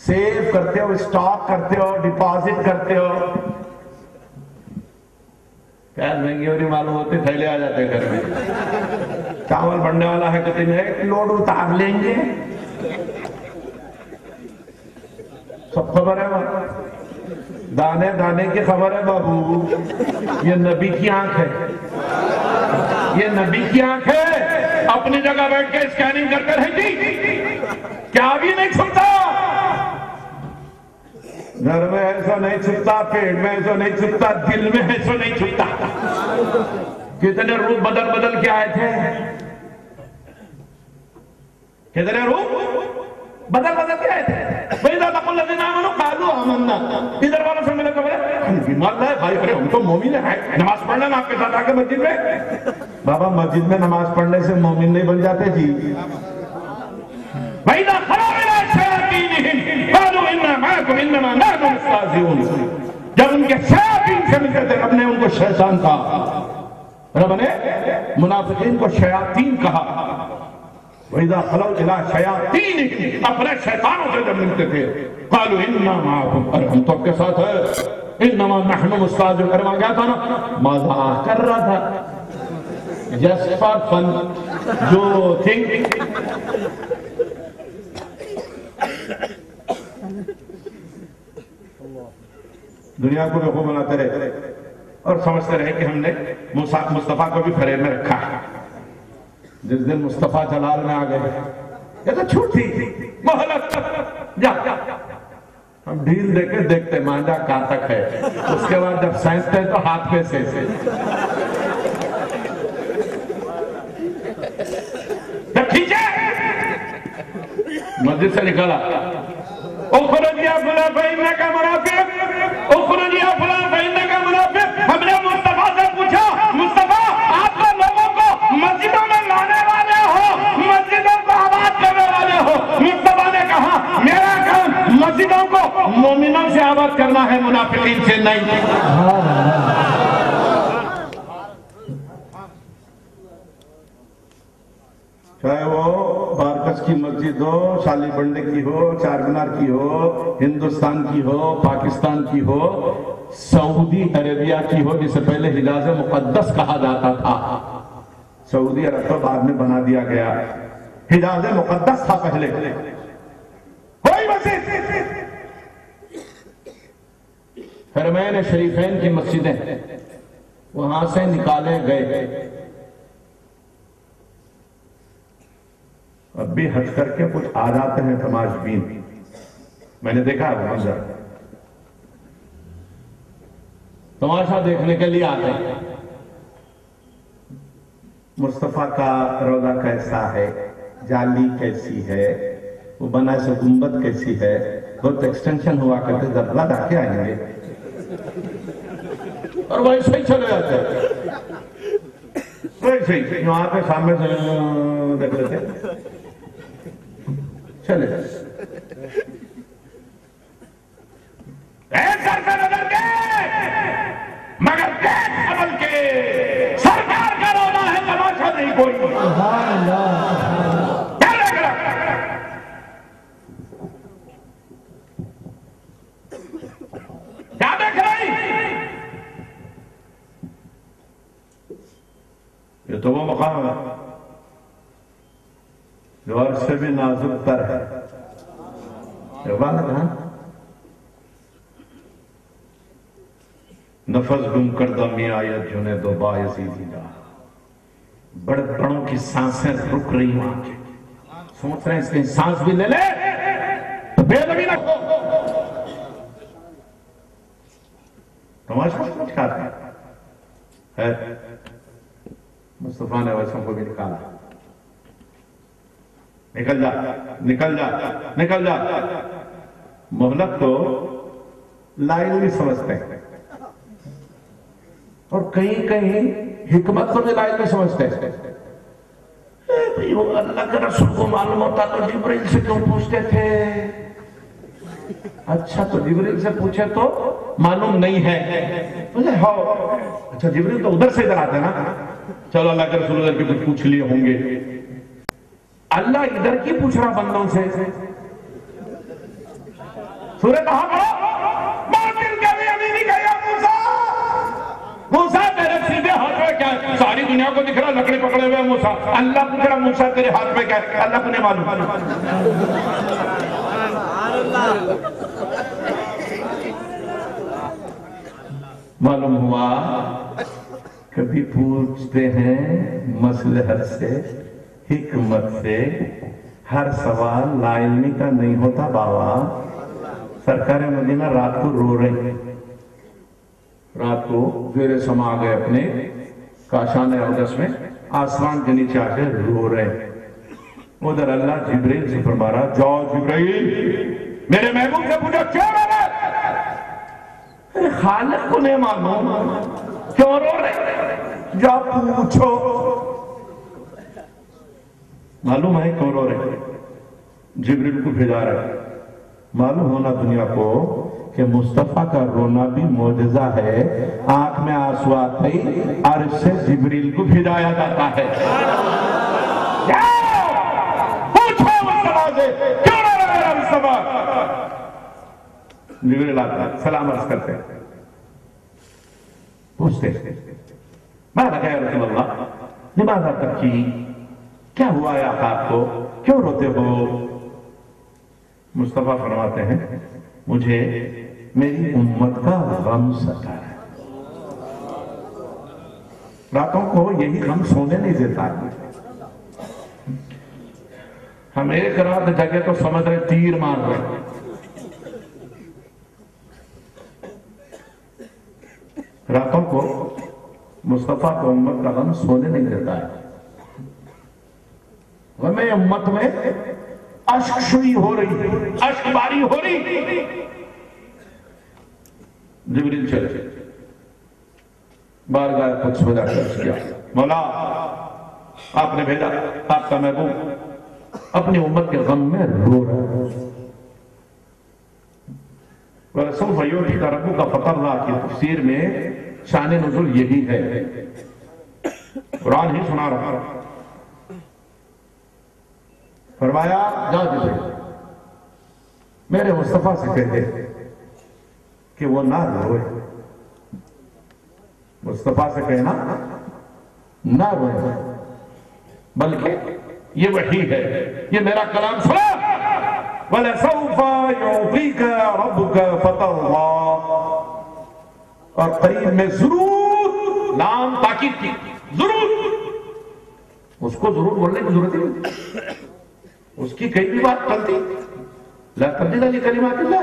سیو کرتے ہو اسٹاک کرتے ہو ڈپازٹ کرتے ہو کیا مہنگی ہو رہی معلوم ہوتی تھیلے آ جاتے گھر میں چاول بڑھنے والا ہے کہتے ہیں ایک لوڈ اتار لیں گے سب خبر ہے وہاں دانے دانے کی خبر ہے بابو یہ نبی کی آنکھ ہے یہ نبی کی آنکھ ہے اپنی جگہ بیٹھ کے اسکیننگ کر کے رہتی کیا بھی نہیں چھپتا گھر میں ایسا نہیں چھپتا پیٹ میں ایسا نہیں چھپتا دل میں ایسا نہیں چھپتا کتنے روح بدل بدل کے آئے تھے کتنے روح بدل بدل کے آئے تھے وَإِذَا لَقُوا الَّذِينَ آمَنُوا قَالُوا آمَنَّا ادھر والوں سے ملے خبر ہے بیمار ہے بھائی ہم تو مومن ہیں نماز پڑھنا نا آپ کے ساتھ آ کے مسجد میں بابا مسجد میں نماز پڑھنے سے مومن نہیں بن جاتے جی وَإِذَا خَلَوْا إِلَىٰ شَيَاطِينِهِمْ قَالُوا إِنَّا مَعَكُمْ إِنَّمَا نَحْنُ مُسْتَهْزِئُونَ جب ان کے شیاطین سے ملتے تھے رب نے ان کو شیطان کہا رب نے منافقین کو شیاطین کہا وَإِذَا خَلَوْا إِلَىٰ شَيَاطِينِهِمْ اپنے شیطانوں سے جب ملتے تھے قَالُوا إِنَّا مَعَكُمْ ارے ہم تو آپ کے ساتھ ہے إِنَّمَا نَحْنُ مُسْتَهْزِئُونَ ارے وہاں کیا تھا نا مزاح کر رہا تھا just for fun جو تھنک دنیا کو بھی خوب بناتے رہے اور سمجھتے رہے کہ ہم نے مصطفیٰ کو بھی فریب میں رکھا جس دن مصطفیٰ جلال میں آ گئے یہ تو چھوٹ تھی مہلت جا ہم ڈھیل دے کے دیکھتے مانجا کہاں تک ہے اس کے بعد جب سینستے تو ہاتھ پہ سے جب کھینچے مسجد سے نکالا اخرج یا فلاں فإنک منافق اخرج یا فلاں فإنک منافق مٹی سے نہیں. چاہے وہ بارکس کی مسجد ہو، شالی بنڈے کی ہو، چار مینار کی ہو، ہندوستان کی ہو، پاکستان کی ہو، سعودی عربیہ کی ہو، جسے پہلے حجاز مقدس کہا جاتا تھا. سعودی عرب تو بعد میں بنا دیا گیا، حجاز مقدس تھا پہلے. کوئی مسجد، حرمین شریفین کی مسجدیں وہاں سے نکالے گئے. اب بھی ہٹ کر کے کچھ آ جاتے ہیں تماش بین، میں نے دیکھا ہے منظر، تماشا دیکھنے کے لیے آتے ہیں. مصطفیٰ کا روضہ کیسا ہے، جالی کیسی ہے، وہ بنا سے گنبد کیسی ہے، بہت ایکسٹینشن ہوا کرتے ذرا آ کے آئیں گے اور ویسے ہی چلے جاتے ہیں. ویسے ہی وہاں پہ سامنے سے دیکھ لیتے چلے مگر عمل کے سرکار کا رونا ہے، تماشا نہیں کوئی. کیا دیکھ رہی؟ یہ تو وہ مقام ہے جو عرش سے بھی نازک تر ہے. نفس گم کردہ میں آیت جنے دو بایزیدی دا، بڑے بڑوں کی سانسیں رک رہی وہاں کے، سوچ رہے ہیں اس کی سانس بھی لے لے تو بے دمی نہ ہو. تماشا سمجھ کھاتا ہے. مصطفیٰ نے ویسوں کو بھی نکالا، نکل جا نکل جا نکل جا. مہلت تو لائن بھی سمجھتے ہیں اور کہیں کہیں حکمت کو بھی لائن میں سمجھتے ہیں. اللہ کے رسول کو معلوم ہوتا تو جبریل سے کیوں پوچھتے تھے؟ اچھا تو جبریل سے پوچھے تو معلوم نہیں ہے. اچھا جبریل تو ادھر سے ادھر آتے نا، چلو اللہ کے رسول ادھر کے کچھ پوچھ لیے ہوں گے. اللہ ادھر کی پوچھ رہا بندوں سے. سورہ کہاں پڑھو، باطل کا بھی ابھی نہیں گیا موسیٰ. موسیٰ تیرے سیدھے ہاتھ میں کیا ہے؟ ساری دنیا کو دکھ رہا لکڑی پکڑے ہوئے موسیٰ. اللہ پوچھ رہا موسیٰ تیرے ہاتھ میں کیا ہے؟ اللہ کو نہیں معلوم. معلوم ہوا کبھی پوچھتے ہیں مصلحت سے، حکمت سے. ہر سوال لا علمی کا نہیں ہوتا بابا. سرکار مدینہ رات کو رو رہے، رات کو زیر سما گئے اپنے کاشان اقدس میں، آسمان کے نیچے آ کے رو رہے. ادھر اللہ جبریل سے فرما رہا، جاؤ جبریل میرے محبوب سے پوچھو کیوں رو رہے؟ خالق کو نہیں معلوم کیوں رو رہے؟ جا پوچھو. معلوم ہے کیوں رو رہے؟ جبریل کو بھیجا رہے. معلوم ہونا دنیا کو کہ مصطفیٰ کا رونا بھی معجزہ ہے. آنکھ میں آنسو آتے ہی عرش سے جبریل کو بھیجایا جاتا ہے. پوچھو مصطفیٰ سے کیوں رو رہے ہیں مصطفیٰ؟ جبریل آتا ہے، سلام عرض کرتے ہیں، پوچھتے میں لگا یا رسول اللہ لماذا تبکی، کیا ہوا ہے آپ کو، کیوں روتے ہو؟ مصطفیٰ فرماتے ہیں مجھے میری امت کا غم ستا ہے. راتوں کو یہی غم سونے نہیں دیتا. ہم ایک رات جگہ تو سمجھ رہے تیر مار رہے. راتوں کو مصطفیٰ کو امت کا غم سونے نہیں دیتا ہے. غم امت میں اشک شوئی ہو رہی، اشک باری ہو رہی. جبریل چلے بارگاہ قدس میں جا کر کیا، مولا آپ نے بھیجا، آپ کا محبوب اپنی امت کے غم میں رو رہا ہے. وَلَسَوْفَ يُعْطِيكَ رَبُّكَ فَتَرْضَىٰ کی تفسیر میں شان نزول یہی ہے، قرآن ہی سنا رہا۔ فرمایا جا جبریل میرے مصطفیٰ سے کہہ دے کہ وہ نہ روئے، مصطفیٰ سے کہنا نہ روئے، بلکہ یہ وحی ہے، یہ میرا کلام سنا۔ وَلَسَوْفَ يُعْطِيكَ رَبُّكَ فَتَرْضَىٰ، اور قریب میں ضرور، لام تاکید کی، ضرور، اس کو ضرور بولنے کی ضرورت نہیں، اس کی کئی بھی بات چلتی، لا تبدیل لکلمات اللہ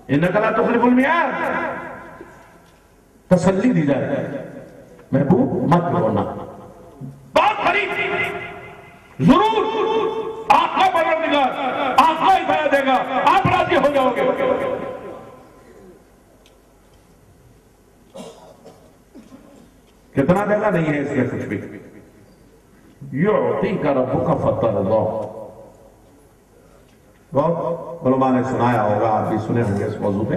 انک لا تخلف المیعاد، تسلی دی جائے محبوب مت رونا، بات قریب، ضرور آپ کا پروردگار آپ کا ہدایت دے گا، آپ راضی ہو جاؤ گے۔ کتنا دے گا نہیں ہے اس میں کچھ بھی۔ یعطیک ربک فترضیٰ، بہت علماء نے سنایا ہوگا، آپ بھی سنے ہوں گے اس موضوع پہ،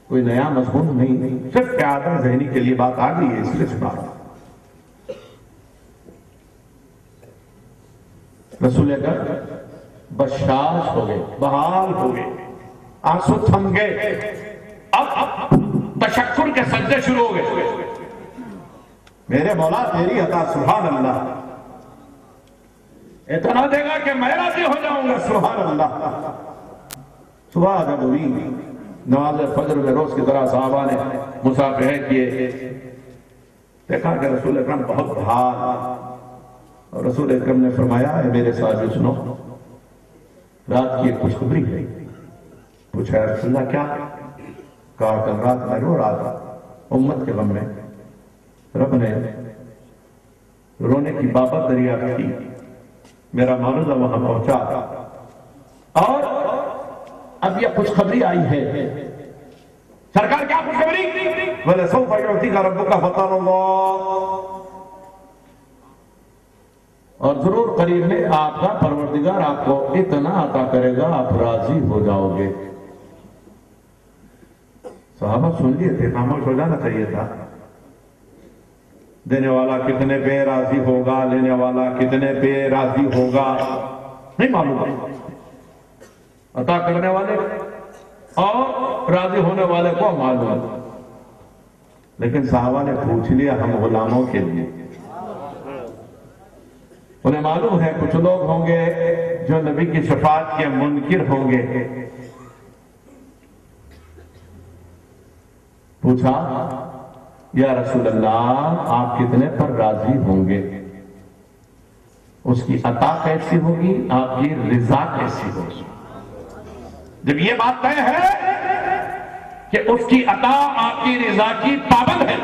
کوئی نیا مضمون نہیں، صرف اعادہ ذہنی کے لیے بات آ گئی ہے اس لیے سنا رہا۔ رسول اکرم بشاش ہو گئے، بحال ہو گئے، آنسو تھم گئے، اب تشکر کے سجدے شروع ہو گئے۔ میرے مولا تیری عطا سبحان اللہ، اتنا دے گا کہ میں راضی ہو جاؤں گا سبحان اللہ۔ صبح جب ہوئی نماز فجر میں روز کی طرح صحابہ نے مصافحے کیے، دیکھا کہ رسول اکرم بہت بحال، اور رسول اکرم نے فرمایا اے میرے ساتھ سنو، رات کی ایک خوشخبری ہے۔ پوچھا یا رسول اللہ کیا؟ کہا کل رات میں رو رہا تھا امت کے غم میں، رب نے رونے کی بابت دریافت کی، میرا معروضہ وہاں پہنچا، اور اب یہ خوشخبری آئی ہے۔ سرکار کیا خوشخبری؟ وَلَسَوْفَ يُعْطِيكَ رَبُّكَ فَتَرْضَىٰ، اور ضرور قریب میں آپ کا پروردگار آپ کو اتنا عطا کرے گا آپ راضی ہو جاؤ گے۔ صحابہ سن لیے تھے، خاموش ہو جانا چاہیے تھا۔ دینے والا کتنے پہ راضی ہوگا، لینے والا کتنے پہ راضی ہوگا نہیں معلوم ہے، عطا کرنے والے اور راضی ہونے والے کو معلوم ہے، لیکن صحابہ نے پوچھ لیا ہم غلاموں کے لیے۔ انہیں معلوم ہے کچھ لوگ ہوں گے جو نبی کی شفاعت کے منکر ہوں گے۔ پوچھا یا رسول اللہ آپ کتنے پر راضی ہوں گے؟ اس کی عطا کیسی ہوگی، آپ کی رضا کیسی ہوگی؟ جب یہ بات طے ہے کہ اس کی عطا آپ کی رضا کی پابند ہے،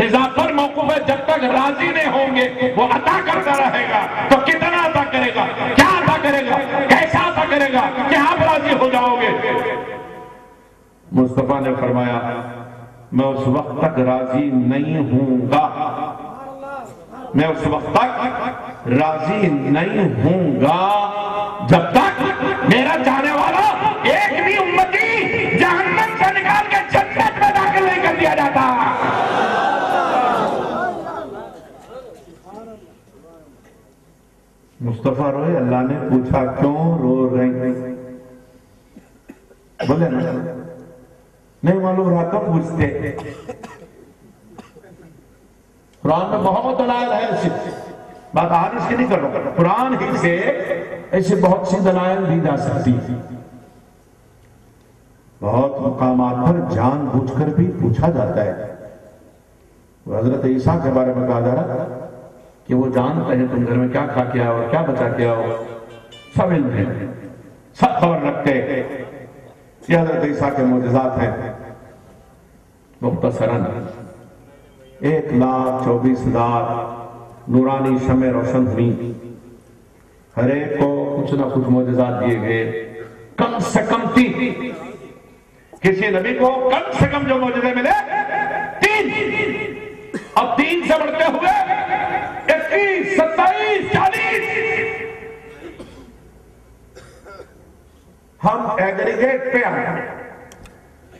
رضا پر موقوف ہے، جب تک راضی نہیں ہوں گے وہ عطا کرتا رہے گا، تو کتنا عطا کرے گا، کیا عطا کرے گا، کیسا عطا کرے گا کہ آپ راضی ہو جاؤ گے؟ مصطفیٰ نے فرمایا میں اس وقت تک راضی نہیں ہوں گا، میں اس وقت تک راضی نہیں ہوں گا جب تک میرا چاہنے والا ایک بھی امتی جہنم سے نکال کے جنت میں داخل نہیں کر دیا جاتا۔ مصطفیٰ روئے، اللہ نے پوچھا کیوں رو رہے ہیں؟ بولے نا نہیں معلوم رہا تو پوچھتے۔ قرآن میں بہت دلائل ہے ایسی بات، حدیث کی نہیں کر رہا، قرآن ہی سے ایسی بہت سی دلائل دی جا سکتی، بہت مقامات پر جان بوجھ کر بھی پوچھا جاتا ہے۔ حضرت عیسیٰ کے بارے میں کہا جا رہا کہ وہ جانتے ہیں تم گھر میں کیا کھا کے آؤ، کیا بچا کے آؤ، سب علم ہے، سب خبر رکھتے ہیں۔ یہ حضرت عیسیٰ کے معجزات ہیں۔ مختصراً 1,24,000 نورانی شمع روشن ہوئی، ہر ایک کو کچھ نہ کچھ معجزات دیے گئے، کم سے کم 3، کسی نبی کو کم سے کم جو معجزے ملے 3، اب 3 سے بڑھتے ہوئے 21، 27، 40 ہم ایگریگیٹ پہ آئے ہیں۔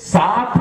7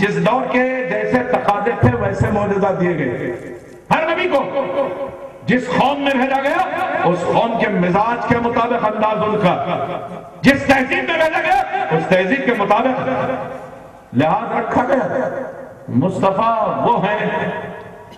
جس دور کے جیسے تقاضے تھے ویسے معجزات دیے گئے. ہر نبی کو جس قوم میں بھیجا گیا اس قوم کے مزاج کے مطابق انداز ان کا، جس تہذیب میں بھیجا گیا اس تہذیب کے مطابق لحاظ رکھا گیا. مصطفیٰ وہ ہیں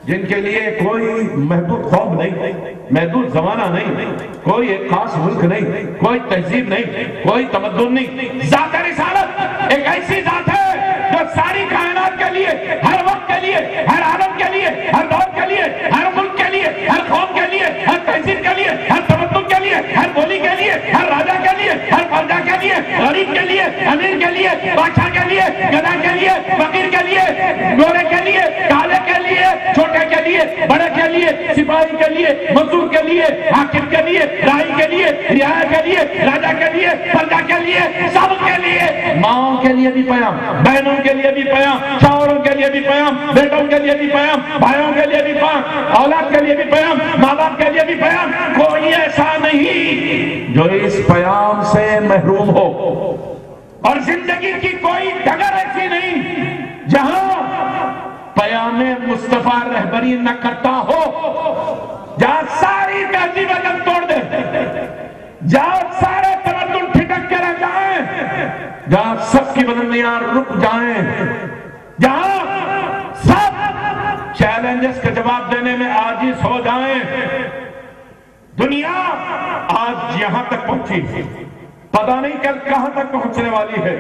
جن کے لیے کوئی محدود قوم نہیں، محدود زمانہ نہیں، کوئی ایک خاص ملک نہیں، کوئی تہذیب نہیں، کوئی تمدن نہیں. ذات رسالت ایک ایسی ذات ہے جو ساری کائنات کے لیے، ہر وقت کے لیے، ہر عالم کے لیے، ہر دور کے لیے، ہر ملک کے لیے، ہر قوم کے لیے، ہر تہذیب کے لیے، ہر تمدن کے لیے، ہر بولی کے لیے، ہر راجا کے لیے، ہر پرجا کے لیے، غریب کے لیے، امیر کے لیے، بادشاہ کے لیے، گدھا کے لیے، فقیر کے لیے، گورے کے لیے، کالے کے لیے، چھوٹے کے لیے، بڑے کے لیے، سپاہی کے لیے، مزدور کے لیے، حاکم کے لیے، رائی کے لیے، رعایا کے لیے، راجا کے لیے، پرجا کے لیے، سب کے لیے. ماؤں کے لیے بھی پیام، بہنوں کے لیے بھی پیام، شوہروں کے لیے بھی پیام، بیٹوں کے لیے بھی پیام، بھائیوں کے لیے بھی پیام، اولاد کے لیے بھی پیام، ماں باپ کے لیے بھی پیام. کوئی ایسا نہیں جو اس پیام سے محروم ہو. اور زندگی کی کوئی ڈگر ایسی نہیں جہاں پیام مصطفیٰ رہبری نہ کرتا ہو، جہاں ساری تہذیب جنگ توڑ دے، جہاں سارے تمدن ٹھٹک کے رہ جائیں، جہاں سب کی بلندیاں رک جائیں، جہاں سب چیلنجز کا جواب دینے میں عاجز ہو جائیں. دنیا آج یہاں تک پہنچی، پتہ نہیں کل کہاں تک پہنچنے والی ہے.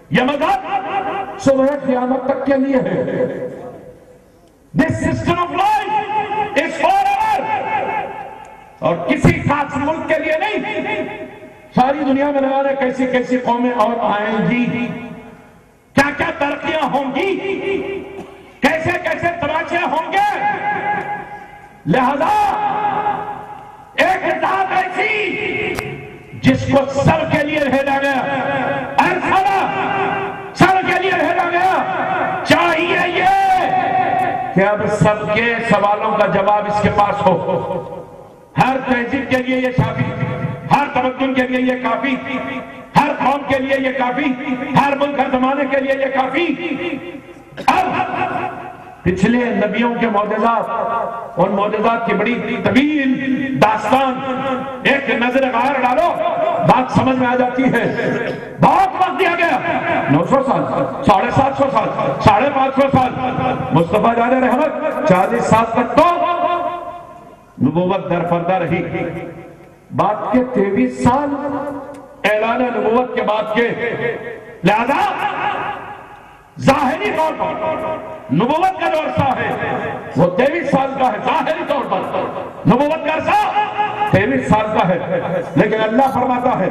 یہ مذہب صبح قیامت تک کے لیے ہے. This system of life is forever. اور کسی خاص ملک کے لیے نہیں، ساری دنیا میں نہ جانے کیسی کیسی قومیں اور آئیں گی، کیا کیا ترقیاں ہوں گی، کیسے کیسے تماشے ہوں گے. لہذا ایک ذات ایسی جس کو سب کے لیے بھیجا گیا، سب کے لیے بھیجا گیا، چاہیے یہ کہ اب سب کے سوالوں کا جواب اس کے پاس ہو. ہر تہذیب کے لیے یہ کافی، ہر تمدن کے لیے یہ کافی، ہر قوم کے لیے یہ کافی، ہر ملک ہر زمانے کے لیے یہ کافی. اب پچھلے نبیوں کے معجزات، ان معجزات کی بڑی طویل داستان ایک نظر غار ڈالو، بات سمجھ میں آ جاتی ہے. بہت وقت دیا گیا، 900 سال، 750 سال، 550 سال. مصطفیٰ جان رحمت 40 سال تک تو نبوت در پردہ رہی. بعد کے 23 سال اعلان نبوت کے بعد کے، لہذا ظاہری طور پر نبوت کا جو عرصہ ہے وہ 23 سال کا ہے. ظاہری طور پر نبوت کا عرصہ 23 سال کا ہے، لیکن اللہ فرماتا ہے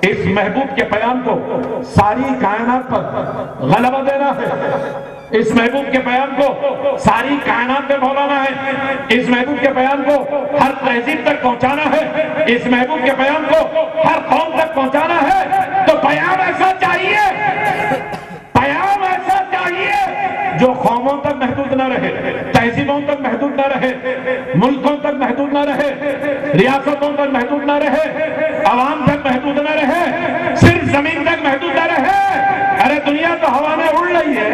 اس محبوب کے پیام کو ساری کائنات پر غلبہ دینا ہے، اس محبوب کے پیام کو ساری کائنات میں پھیلانا ہے، اس محبوب کے پیام کو ہر تہذیب تک پہنچانا ہے، اس محبوب کے پیام کو ہر قوم تک پہنچانا ہے. تو پیام ایسا چاہیے، پیام ایسا چاہیے جو قوموں تک محدود نہ رہے، تہذیبوں تک محدود نہ رہے، ملکوں تک محدود نہ رہے، ریاستوں تک محدود نہ رہے، عوام تک محدود نہ رہے، صرف زمین تک محدود نہ رہے. ارے دنیا تو ہوا میں اڑ رہی ہے،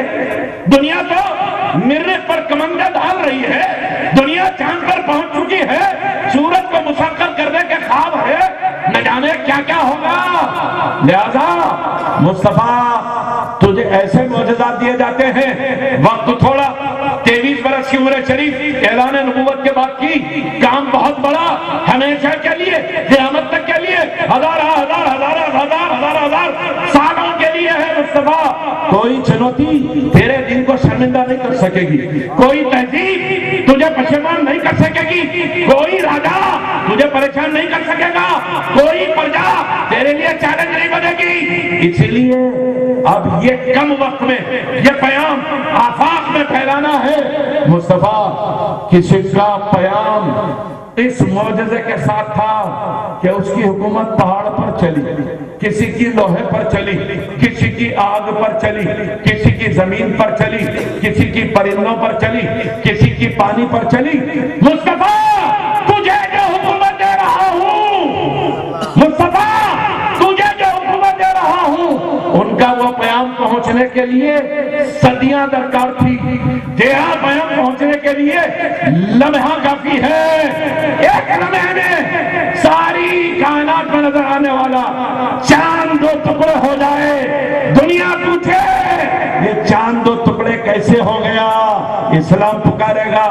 دنیا تو مریخ پر کمندیں ڈال رہی ہے، دنیا چاند پر پہنچ چکی ہے، سورج کو مسخر کرنے کے خواب ہے، نہ جانے کیا کیا ہوگا. لہذا مصطفیٰ تجھے ایسے معجزات دیے جاتے ہیں، وقت تھوڑا، 23 برس کی عمر شریف اعلان نبوت کے بعد کی، کام بہت بڑا، ہمیشہ کے لیے، قیامت تک کے لیے، ہزار سالوں کے لیے ہے. مصطفیٰ کوئی چنوتی تیرے دن کو شرمندہ نہیں کر سکے گی، کوئی تہذیب تجھے پشیمان نہیں کر سکے گی، کوئی راجا تجھے پریشان نہیں کر سکے گا، کوئی پرجا تیرے لیے چیلنج نہیں بنے گی. اسی لیے اب یہ کم وقت میں یہ پیام آفاق میں پھیلانا ہے. مصطفیٰ کسی کا پیام اس معجزے کے ساتھ تھا کہ اس کی حکومت پہاڑ پر چلی، کسی کی لوہے پر چلی، کسی کی آگ پر چلی، کسی کی زمین پر چلی، کسی کی پرندوں پر چلی، کسی کی پانی پر چلی. مصطفیٰ تجھے جو حکومت دے رہا ہوں، مصطفیٰ تجھے جو حکومت دے رہا ہوں، ان کا وہ پیام پہنچنے کے لیے صدیاں درکار تھی، تیرا بیان پہنچنے کے لیے لمحہ کافی ہے۔ ایک لمحے میں ساری کائنات میں نظر آنے والا چاند دو ٹکڑے ہو جائے، دنیا پوچھے یہ چاند دو ٹکڑے کیسے ہو گیا؟ اسلام پکارے گا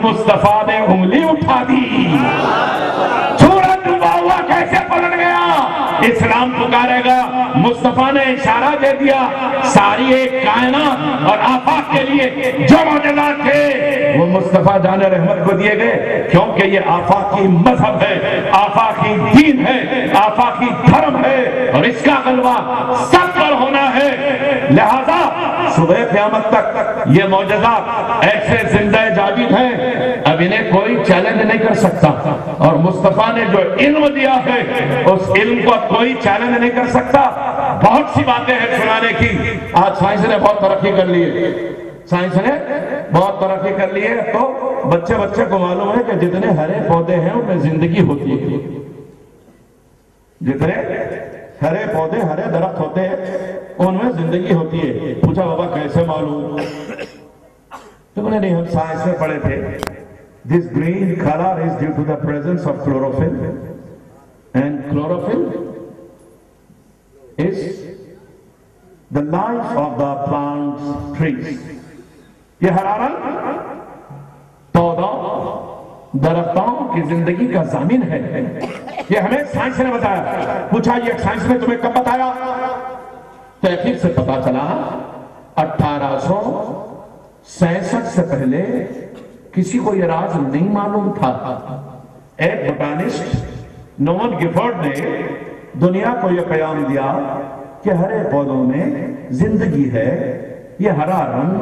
مصطفیٰ نے انگلی اٹھا دی۔ سورج ڈوبا ہوا کیسے پلٹ گیا؟ اسلام پکارے گا مصطفیٰ نے اشارہ دے دیا۔ ساری ایک کائنات اور آفاق کے لیے جو معجزات تھے وہ مصطفیٰ جان رحمت کو دیے گئے، کیونکہ یہ آفاقی مذہب ہے، آفاقی دین ہے، آفاقی دھرم ہے، اور اس کا غلبہ سب پر ہونا ہے۔ لہذا صبح قیامت تک یہ معجزات ایسے زندہ جاوید ہیں، اب انہیں کوئی چیلنج نہیں کر سکتا، اور مصطفیٰ نے جو علم دیا ہے اس علم کو کوئی چیلنج نہیں کر سکتا۔ بہت سی باتیں ہیں سنانے کی، آج سائنس نے بہت ترقی کر لی ہے، سائنس نے بہت ترقی کر لی ہے، تو بچے کو معلوم ہے کہ جتنے ہرے پودے ہیں ان میں زندگی ہوتی ہے، جتنے ہرے پودے ہرے درخت ہوتے ہیں ان میں زندگی ہوتی ہے۔ پوچھا بابا کیسے معلوم؟ تم نے نہیں، ہم سائنس میں پڑھے تھے this green color is due to the presence of chlorophyll, and chlorophyll is the life of the plants, trees. یہ ہرا رنگ پودوں درختوں کی زندگی کا ضامن ہے، یہ ہمیں سائنس نے بتایا۔ پوچھا یہ سائنس نے تمہیں کب بتایا؟ تحقیق سے پتا چلا 1866 سے پہلے کسی کو یہ راز نہیں معلوم تھا۔ ایک بوٹانسٹ نومن گیفورڈ نے دنیا کو یہ پیغام دیا کہ ہرے پودوں میں زندگی ہے، یہ ہرا رنگ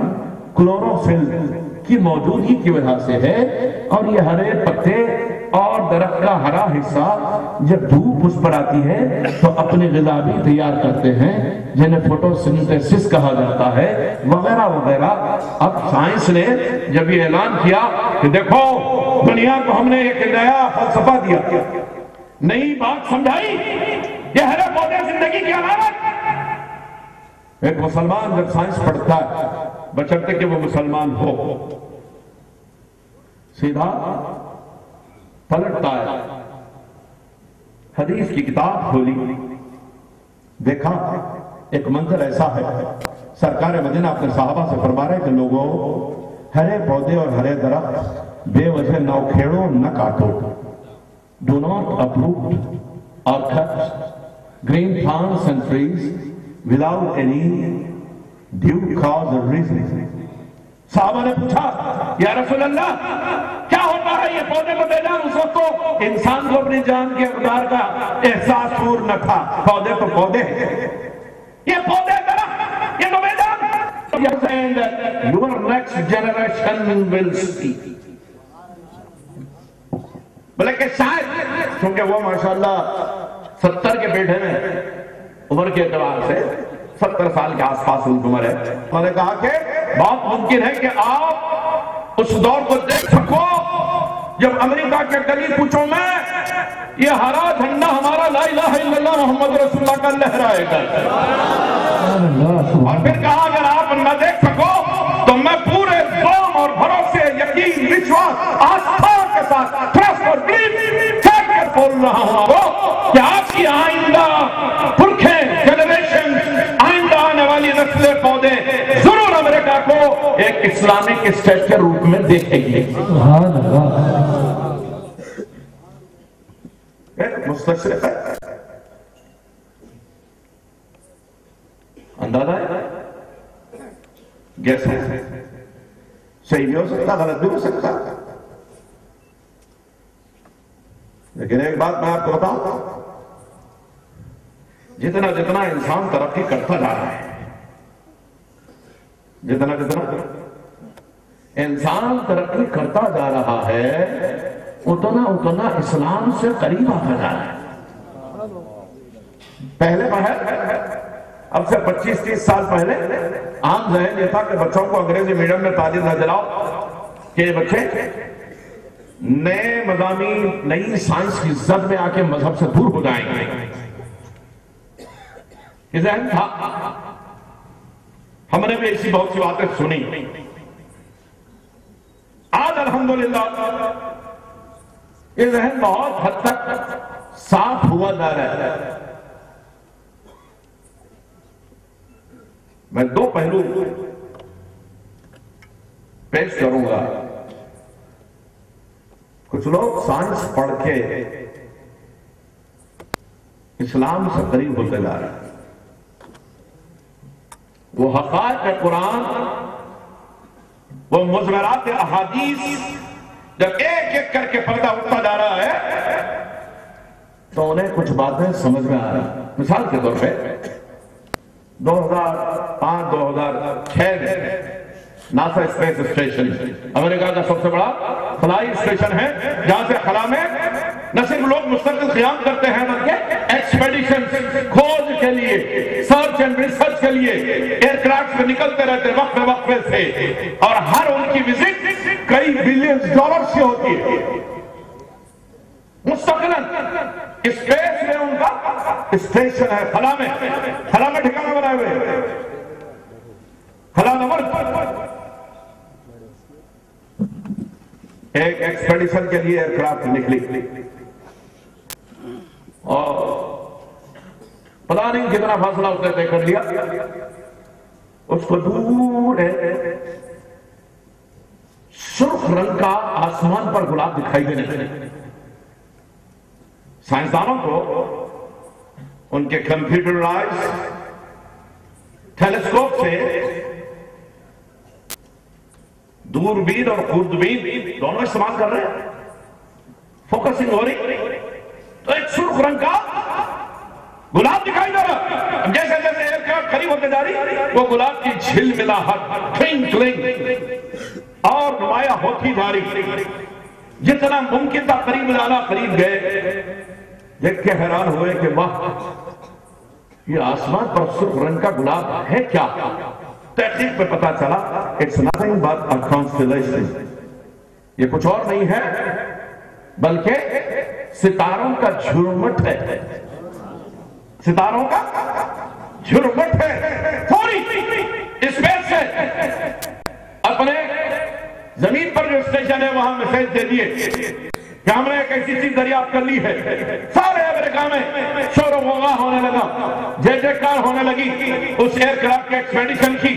کلوروفل کی موجودگی کی وجہ سے ہے، اور یہ ہرے پتے اور درخت کا ہرا حصہ جب دھوپ اس پر آتی ہے تو اپنی غذا بھی تیار کرتے ہیں جنہیں فوٹو سنتھیسس کہا جاتا ہے، وغیرہ وغیرہ۔ اب سائنس نے جب یہ اعلان کیا کہ دیکھو دنیا کو ہم نے ایک نیا فلسفہ دیا، نئی بات سمجھائی، یہ ہرے پودے زندگی کی علامت۔ ایک مسلمان جب سائنس پڑھتا ہے بشرطے کہ وہ مسلمان ہو، سیدھا پلٹتا ہے، حدیث کی کتاب کھولی، دیکھا ایک منظر ایسا ہے، سرکار مدینہ اپنے صحابہ سے فرما رہے کہ لوگوں ہرے پودے اور ہرے درخت بے وجہ نہ کھیڑو نہ کاٹو، do not uproot or cut green plants and trees without any due cause or reason۔ صحابہ نے پوچھا یا رسول اللہ کیا ہوتا ہے یہ پودے کو دے جان؟ اس وقت تو انسان کو اپنی جان کے اقدار کا احساس دور نہ تھا، پودے تو پودے ہیں، یہ پودے درخت یہ تو بے جان۔ You're saying that your next generation will see۔ بلے کہ شاید کیونکہ وہ ماشاءاللہ 70 کے بیٹھے میں عمر کے اعتبار سے 70 سال کے آس پاس ان کی عمر ہے، انہوں نے کہا کہ بہت ممکن ہے کہ آپ اس دور کو دیکھ سکو جب امریکہ کے گلی کوچوں میں یہ ہرا جھنڈا ہمارا لا الہ الا اللہ محمد رسول اللہ کا لہرائے گا، اور پھر کہا اگر آپ نہ دیکھ سکو تو میں پورے قوم اور بھروسے، یقین، وشواس، آستھا کے ساتھ ٹرسٹ اور بلیف کہہ کر بول رہا ہوں کہ آپ کی آئندہ پرکھیں جنریشن، آئندہ آنے والی نسلیں پودے ضرور امریکہ کو ایک اسلامک اسٹیٹ کے روپ میں دیکھیں گے۔ مستشرق ہے، اندازہ ہے، گیس ہے، صحیح بھی ہو سکتا غلط بھی ہو سکتا، لیکن ایک بات میں آپ کو بتاؤں، جتنا جتنا انسان ترقی کرتا جا رہا ہے، جتنا جتنا انسان ترقی کرتا جا رہا ہے اتنا اتنا اسلام سے قریب آتا جا رہا ہے۔ پہلے اب سے 25-30 سال پہلے عام ذہن یہ تھا کہ بچوں کو انگریزی میڈیم میں تعلیم نہ دلاؤ کہ یہ بچے نئے مضامین، نئی سائنس کی زد میں آ کے مذہب سے دور ہو جائیں گے، یہ ذہن تھا۔ ہم نے بھی ایسی بہت سی باتیں سنی. آج الحمدللہ یہ ذہن بہت حد تک صاف ہوا جا رہا ہے. میں دو پہلو پیش کروں گا. کچھ لوگ سائنس پڑھ کے اسلام سے قریب ہوتے جا رہے ہیں. وہ حقائق قرآن، وہ مضمرات احادیث جب ایک ایک کر کے پردہ اٹھتا جا رہا ہے تو انہیں کچھ باتیں سمجھ میں آ رہی ہیں. مثال کے طور پہ 2005-2006 میں ناسا اسپیس اسٹیشن امریکہ کا سب سے بڑا خلائی اسٹیشن ہے، جہاں سے خلا میں نہ صرف لوگ مستقل قیام کرتے ہیں بلکہ ایکسپیڈیشن کھوج کے لیے، سرچ اینڈ ریسرچ کے لیے ایئر کرافٹ پہ نکلتے رہتے وقفے وقفے سے، اور ہر ان کی وزٹ کئی بلین ڈالر سے ہوتی ہے. مستقلاً اسپیس میں ان کا اسٹیشن ہے. خلا میں ٹھکانہ بنائے ہوئے، خلا نمبر ایک ایکسپیڈیشن کے لیے ایئر کرافٹ نکلی اور پتہ نہیں کتنا فاصلہ اس نے طے کر لیا. اس کو دور ہے سرخ رنگ کا آسمان پر گلاب دکھائی دینے لگے. سائنسدانوں کو ان کے کمپیوٹرائز ٹیلیسکوپ سے دوربین اور خوردبین دونوں استعمال کر رہے ہیں. فوکسنگ ہو رہی تو ایک سرخ رنگ کا گلاب دکھائی دے رہا. جیسے جیسے ایئر کرافٹ قریب ہوتے جا رہی وہ گلاب کی جھلملاہٹ ٹوئنکلنگ اور نمایاں ہوتی جا رہی. جتنا ممکن تھا قریب جانا قریب گئے. دیکھ کے حیران ہوئے کہ واہ، یہ آسمان پر سرخ رنگ کا گلاب ہے کیا؟ تحقیق پہ پتا چلا it's nothing but a constellation. یہ کچھ اور نہیں ہے بلکہ ستاروں کا جھرمٹ ہے. ستاروں کا جھرمٹ ہے. تھوڑی اسپیس سے اپنے زمین پر جو اسٹیشن ہے وہاں میسج دے دیے کہ ہم نے ایک ایسی چیز دریافت کر لی ہے. سارے امریکہ میں شور و غوغا ہونے لگا، جے جے کار ہونے لگی اس ایئر کرافٹ کے ایکسپیڈیشن کی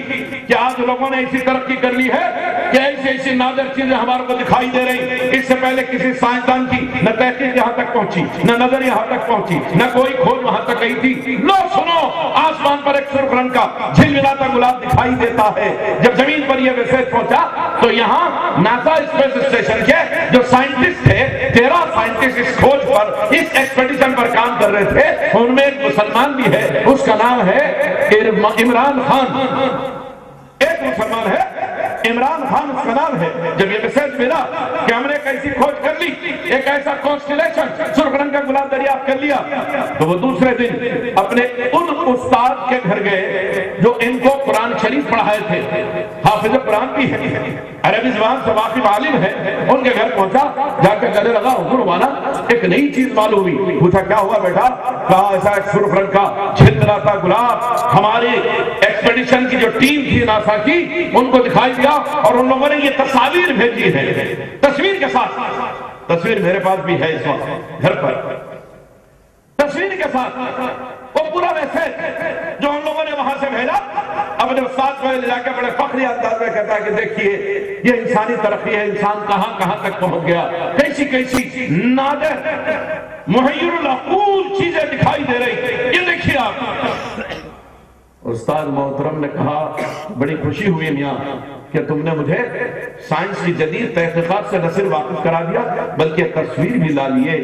کہ آج لوگوں نے ایسی ترقی کر لی ہے کہ ایسی ایسی نادر چیزیں ہمارے کو دکھائی دے رہی. اس سے پہلے کسی سائنسدان کی نہ تحقیق یہاں تک پہنچی، نہ نظر یہاں تک پہنچی، نہ کوئی کھوج وہاں تک گئی تھی. لو سنو، آسمان پر ایک سرخ رنگ کا جھلملاتا گلاب دکھائی دیتا ہے. جب زمین پر یہ میسج پہنچا تو یہاں ناسا اسپیس اسٹیشن کے جو سائنٹسٹ تھے 13 سائنٹسٹ اس کھوج پر، اس ایکسپیڈیشن پر کام کر رہے تھے. ان میں ایک مسلمان بھی ہے، اس کا نام ہے عمران خان. ایک مسلمان ہے عمران خان اس کا نام ہے. جب یہ میسج ملا کہ ہم نے ایک ایسی کھوج کر لی، ایک ایسا کانسٹیلیشن سرخ رنگ کا گلاب دریافت کر لیا، تو وہ دوسرے دن اپنے ان استاد کے گھر گئے جو ان کو قرآن شریف پڑھائے تھے. حافظ قرآن بھی ہے، عربی زبان سے واقف عالم ہے. ان کے گھر پہنچا، جا کے کہنے لگا حضور والا ایک نئی چیز معلوم ہوئی. پوچھا کیا ہوا بیٹا؟ کہا ایسا ایک سرخ رنگ کا جھلملاتا گلاب ہماری ایکسپیڈیشن کی جو ٹیم تھی ناسا کی ان کو دکھائی دیا، اور ان لوگوں نے یہ تصاویر بھیجی ہے تصویر کے ساتھ. تصویر میرے پاس بھی ہے اس وقت گھر پر، تصویر کے ساتھ وہ پورا میسج جو ہم لوگوں نے وہاں سے بھیجا. اپنے استاد کو لے جا کے بڑے فخری انداز میں کہتا ہے کہ دیکھیے یہ انسانی ترقی ہے، انسان کہاں کہاں تک پہنچ گیا، کیسی کیسی نادر محیر العقول چیزیں دکھائی دے رہی. یہ دیکھیے آپ. استاد محترم نے کہا بڑی خوشی ہوئی میاں کہ تم نے مجھے سائنس کی جدید تحقیقات سے نہ صرف واقف کرا دیا بلکہ تصویر بھی لا لیے.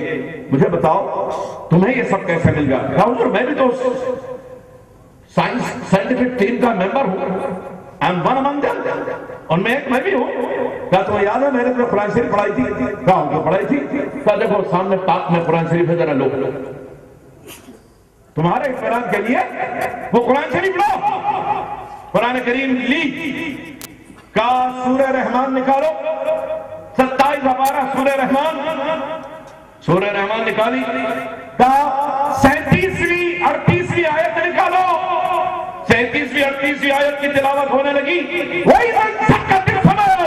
مجھے بتاؤ تمہیں یہ سب کیسے مل گیا؟ کہا حضور میں بھی تو سائنٹیفک ٹیم کا ممبر ہوں، I'm one among them. اور میں ایک میں بھی ہوں. کہا تمہیں یاد ہے میں نے تمہیں قرآن شریف پڑھائی تھی؟ کہا ان کو پڑھائی تھی. کہا دیکھو سامنے پاک میں قرآن شریف ہے، ذرا لو تمہارے اطمینان کے لیے وہ قرآن شریف لو. قرآن کریم لی. کہا سورہ رحمان نکالو. 27 پارہ سورہ رحمان. سورہ رحمان نکالی. کہا 37ویں 38ویں آیت نکالو. 37ویں 38ویں آیت کی تلاوت ہونے لگی وَإِذَا انشَقَّتِ السَّمَاءُ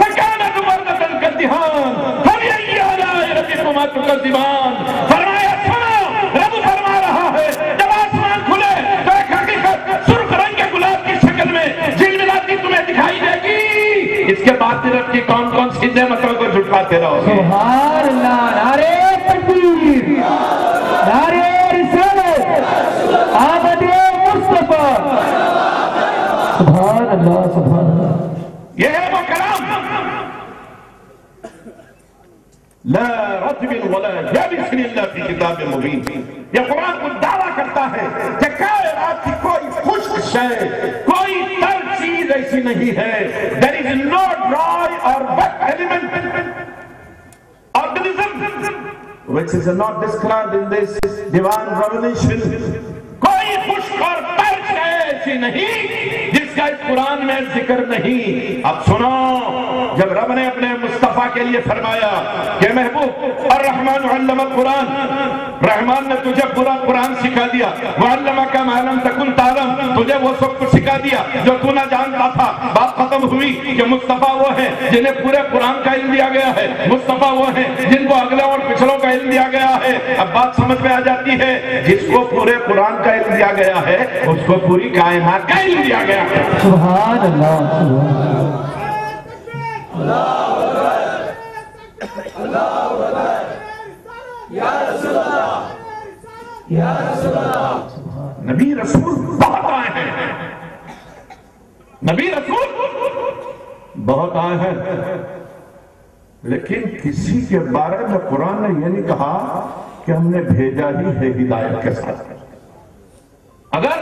فَكَانَتْ وَرْدَةً كَالدِّهَانِ فَبِأَيِّ آلَاءِ رَبِّكُمَا تُكَذِّبَانِ۔ فرمایا سنو، رب فرما رہا ہے جب آسمان کھلے تو ایک حقیقت سرخ رنگ کے گلاب کی شکل میں جلملاتی تمہیں دکھائی دے گی۔ اس کے بعد طرف کی کون کون سی نعمتوں کو جھٹلاتے رہو گے؟ سبحان اللہ، نعرہ تکبیر، نعرہ رسالت، آمد مصطفیٰ، سبحان اللہ سبحان اللہ۔ یہ ہے وہ کلام لا رتب ولا یابس الا فی کتاب مبین۔ یہ قرآن کو دعویٰ کرتا ہے کہ کائنات کی کوئی خشک شے، کوئی تر چیز ایسی نہیں ہے۔ There is no dry or wet element, organism which is not described in this divine revelation۔ کوئی خشک اور تر شے ایسی نہیں جس کا اس قرآن میں ذکر نہیں۔ اب سنو، جب رب نے اپنے مصطفیٰ کے لیے فرمایا کہ محبوب الرحمن علم القرآن، رحمان نے تجھے پورا قرآن سکھا دیا، وعلمک ما لم تکن تعلم، تجھے وہ سب کچھ سکھا دیا جو تو نہ جانتا تھا۔ بات ختم ہوئی کہ مصطفیٰ وہ ہیں جنہیں پورے قرآن کا علم دیا گیا ہے، مصطفیٰ وہ ہیں جن کو اگلے اور پچھلوں کا علم دیا گیا ہے۔ اب بات سمجھ میں آ جاتی ہے، جس کو پورے قرآن کا علم دیا گیا ہے اس کو پوری کائنات کا علم دیا گیا ہے۔ سبحان اللہ نبی رسول بہت آئے ہیں، نبی رسول بہت آئے ہیں، لیکن کسی کے بارے میں قرآن نے یہ نہیں کہا کہ ہم نے بھیجا ہی ہے ہدایت کے ساتھ۔ اگر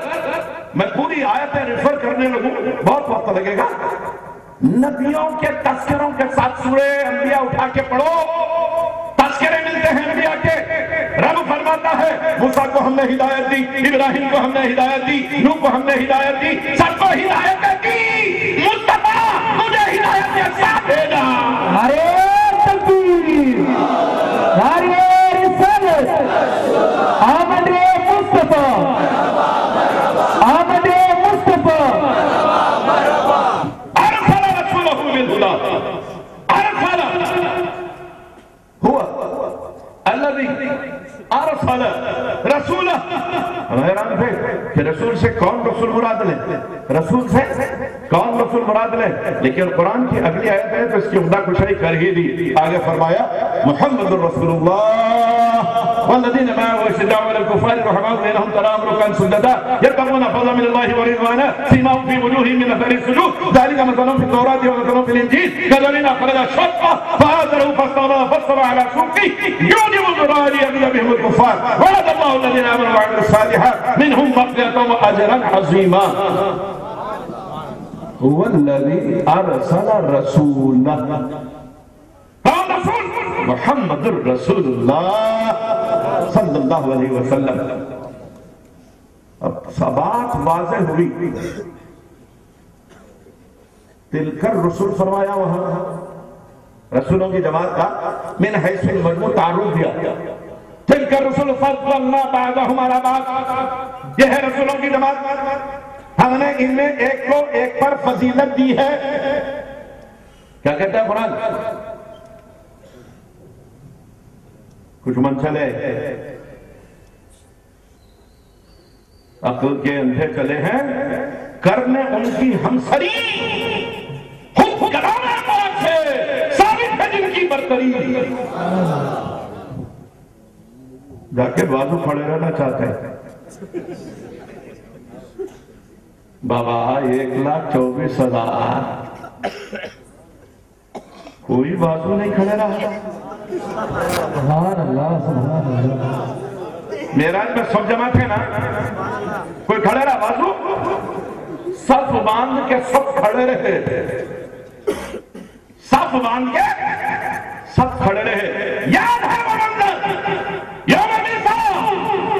میں پوری آیتیں ریفر کرنے لگوں بہت وقت لگے گا۔ نبیوں کے تذکروں کے ساتھ سورہ انبیاء اٹھا کے پڑھو، تذکرے ملتے ہیں انبیاء کے۔ رب فرماتا ہے موسیٰ کو ہم نے ہدایت دی، ابراہیم کو ہم نے ہدایت دی، نوح کو ہم نے ہدایت دی، سب کو ہدایت دی۔ مصطفیٰ مجھے ہدایت کے ساتھ بھیجا۔ نعرہ تکبیر، نعرہ رسالت، آمد مصطفیٰ، آمد مصطفیٰ۔ ارسل رسولہ بالہدی، ارسل هو الذی ارسل رسولہ۔ ہم حیران تھے کہ رسول سے کون رسول مراد لیں، رسول سے کون رسول مراد لیں، لیکن قرآن کی اگلی آیت ہے تو اس کی عمدہ کشائی کر ہی دی۔ آگے فرمایا محمد الرسول اللہ والذین معه اشداء علی الکفار رحماء بینہم تراہم رکعا سجدا یبتغون فضلا من اللہ ورضوانا سیماہم فی وجوہہم من اثر السجود ذلک مثلهم فی التوراۃ ومثلهم فی الانجیل کذلک اخرج الشطأ فآزره فاستوى على سوقه يعجب الزراع ليغيظ بهم الكفار وعد الله الذين آمنوا وعملوا الصالحات منهم مغفرة وأجرا عظيما۔ هو الذي أرسل رسوله، کون رسول؟ محمد الرسول اللہ صلی اللہ علیہ وسلم۔ اب بات واضح ہوئی، تلکر رسول فرمایا، وہاں رسولوں کی جماعت کا من حیث المجموع تعارف دیا، تلکر رسول فضلنا بعضهم على بعض، یہ ہے رسولوں کی جماعت، ہم نے ان میں ایک کو ایک پر فضیلت دی ہے۔ کیا کہتا ہے قرآن؟ کچھ من چلے عقل کے اندھے چلے ہیں، کرنے ان کی ہمسری، خود کرانا قرآن سے ثابت ہے جن کی برتری۔ جا کے بازو کھڑے رہنا چاہتے ہیں، بابا 1,24,000، کوئی بازو نہیں کھڑے رہا۔ سبحان اللہ سبحان اللہ۔ معراج میں سب جمع تھے نا، کوئی کھڑے رہا بازو؟ صف باندھ کے سب کھڑے رہے، صف باندھ کے سب کھڑے رہے۔ یاد ہے وہ منظر یوم میثاق،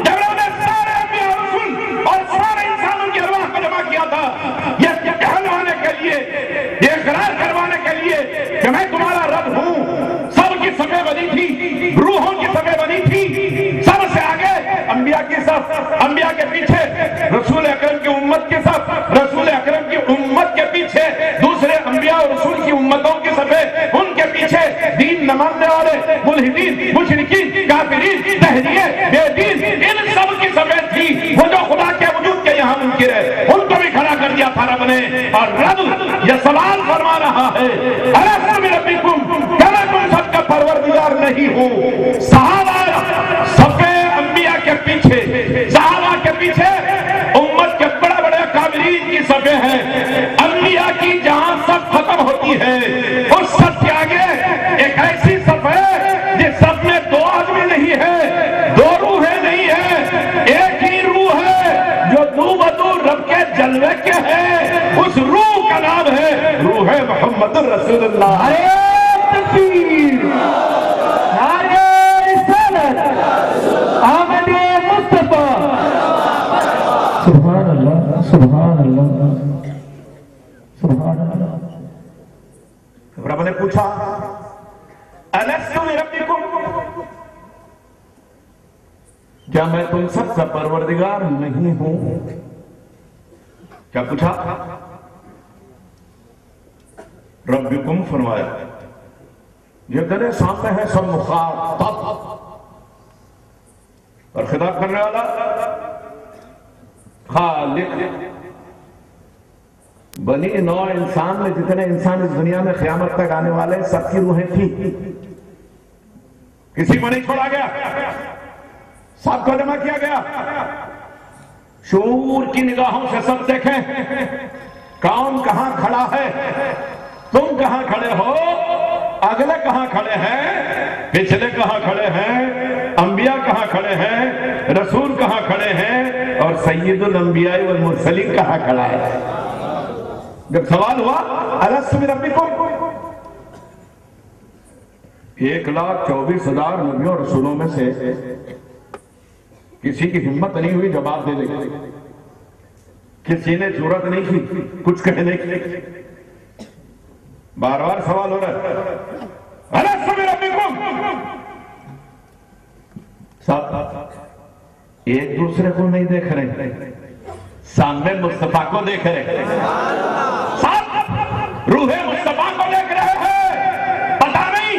جب انہوں نے سارے انبیاء رسول اور سارے انسانوں کی ارواح کو جمع کیا تھا، یہ کہلوانے کے لیے، یہ اقرار کروانے کے لیے کہ میں تمہارا رب ہوں۔ سب کی صفیں بنی تھی، روحوں کی صفیں بنی تھی، سب سے آگے انبیاء کی صف، انبیاء کے پیچھے رسول اکرم کی امت کی صف، رسول اکرم کی کافرین، دہریے، بے دین، ان سب کی سبب تھی وہ جو خدا کے وجود کے یہاں منکر ہے، ان کو بھی کھڑا کر دیا تھا رب نے۔ اور رب یہ سوال فرما رہا ہے الست بربکم، کیا میں تم سب کا پروردگار نہیں ہوں؟ صحابہ صفے انبیاء کے پیچھے، صحابہ کے پیچھے امت کے بڑے بڑے کاملین کی صفے ہیں، انبیاء کی جہاں سب ختم ہوتی ہے اس سب کے آگے ایک ایسی صف ہے جس صف میں دو آدمی نہیں ہے، دو روحیں نہیں ہے، ایک ہی روح ہے جو دو بدو رب کے جلوے کے ہے، اس روح کا نام ہے روح محمد رسول اللہ۔ نعرہ تکبیر، نعرہ رسالت، آمد مصطفیٰ۔ سبحان اللہ، سبحان اللہ، سبحان اللہ۔ رب نے پوچھا الست بربکم، کیا میں تم سب کا پروردگار نہیں ہوں؟ کیا پوچھا؟ ربکم فرمایا، یہ گلے سامنے ہے سب مخاطب، اور خطاب کرنے والا خالق۔ بنی نوع انسان میں جتنے انسان اس دنیا میں قیامت تک آنے والے سب کی روحیں تھی، کسی کو نہیں چھوڑا گیا، سب کو جمع کیا گیا۔ شعور کی نگاہوں سے سب دیکھیں کون کہاں کھڑا ہے، تم کہاں کھڑے ہو، اگلے کہاں کھڑے ہیں، پچھلے کہاں کھڑے ہیں، انبیاء کہاں کھڑے ہیں، رسول کہاں کھڑے ہیں، اور سید الانبیاء والمرسلین کہاں کھڑا ہے۔ جب سوال ہوا الست بربکم، 1,24,000 نبیوں اور رسولوں میں سے کسی کی ہمت نہیں ہوئی جواب دینے کی، کسی نے جرأت نہیں کی کچھ کہنے کی۔ بار بار سوال ہو رہا ہے الست بربکم، سب ایک دوسرے کو نہیں دیکھ رہے، سامنے مصطفیٰ کو دیکھ رہے ہیں، سب روح مصطفیٰ کو دیکھ رہے ہیں۔ پتہ نہیں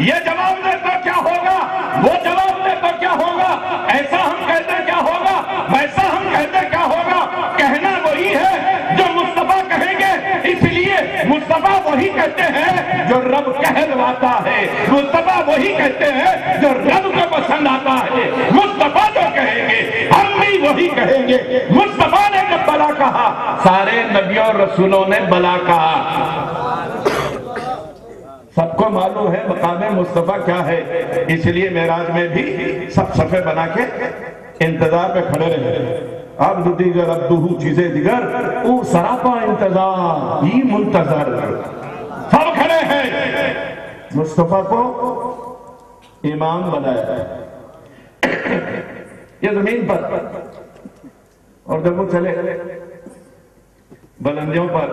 یہ جواب دے تو کیا ہوگا، وہ جواب دے تو کیا ہوگا، ایسا ہم کہتے کیا ہوگا، ویسا ہم کہتے کیا ہوگا، کہنا وہی ہے جو مصطفیٰ کہیں گے، اس لیے مصطفیٰ وہی کہتے ہیں جو رب کہلواتا ہے، مصطفیٰ وہی کہتے ہیں جو رب کو پسند آتا ہے، مصطفیٰ جو کہیں گے ہم بھی وہی کہیں گے۔ مصطفیٰ نے جب بلا کہا سارے نبیوں اور رسولوں نے بلا کہا۔ سب کو معلوم ہے مقام مصطفیٰ کیا ہے، اس لیے معراج میں بھی سب صفے بنا کے انتظار پہ کھڑے رہے۔ عبد دیگر عبدہ چیزیں دیگر او سراپا انتظار ہی منتظر، سب کھڑے ہیں۔ مصطفیٰ کو امام بنایا یہ زمین پر، اور جب وہ چلے بلندیوں پر،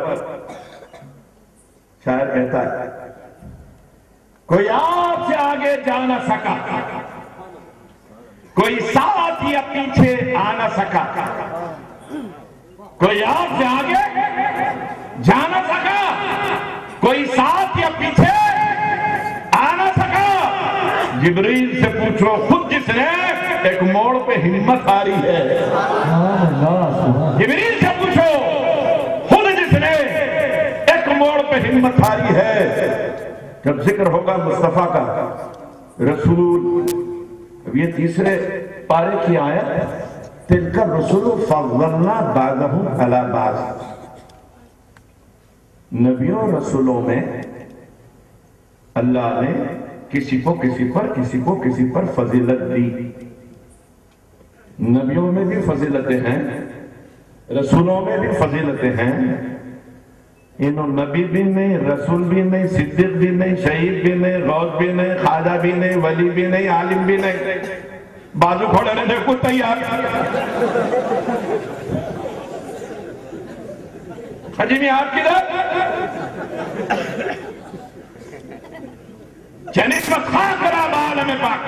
شاعر کہتا ہے کوئی آپ سے آگے جا نہ سکا، کوئی ساتھ یا پیچھے آ نہ سکا، کوئی آپ سے آگے جا نہ سکا، کوئی ساتھ یا پیچھے آ نہ سکا۔ جبریل سے پوچھو خود جس نے ایک موڑ پہ ہمت ہاری ہے، جبریل سے پوچھو خود جس نے ایک موڑ پہ ہمت ہاری ہے۔ جب ذکر ہوگا مصطفیٰ کا، رسول، اب یہ تیسرے پارے کی آیت تلک الرسل فضلنا بعضهم علی بعض، نبیوں اور رسولوں میں اللہ نے کسی کو کسی پر فضیلت دی۔ نبیوں میں بھی فضیلتیں ہیں، رسولوں میں بھی فضیلتیں ہیں، انہوں نبی بھی نہیں، رسول بھی نہیں، صدیق بھی نہیں، شہید بھی نہیں، غوث بھی نہیں، خواجہ بھی نہیں، ولی بھی نہیں، عالم بھی نہیں۔ بازو کھوڑے رہنے کو تیار، حجیمی آپ کی در جنسمت خواہ کرا عالم پاک،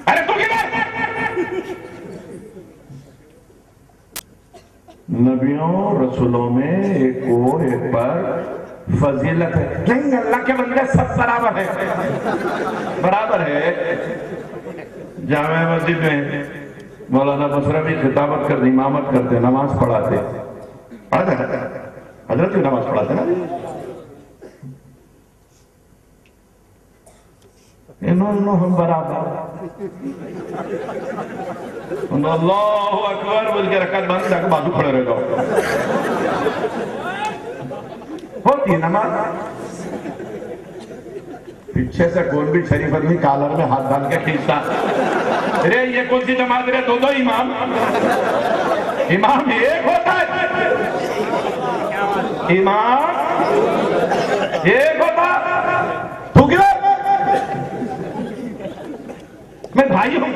ارے تو کدھر؟ نبیوں رسولوں میں ایک پر فضیلت ہے نہیں، اللہ کے بندے سب برابر ہے، برابر ہے۔ جامع مسجد میں مولانا مشرفی خطابت کرتے، امامت کرتے، نماز پڑھاتے، حضرت کی نماز پڑھاتے نا، انہوں ہم برابر اللہ اکبر بول کے رکعت بند جا کے بازو کھڑے رہ جاؤ، ہوتی ہے نماز۔ پیچھے سے کون بھی شریف آدمی کالر میں ہاتھ ڈال کے کھینچتا، ارے یہ کون سی جماعت رے، دو امام، امام ایک ہوتا ہے، امام ایک ہوتا، تو کیا میں بھائی ہوں،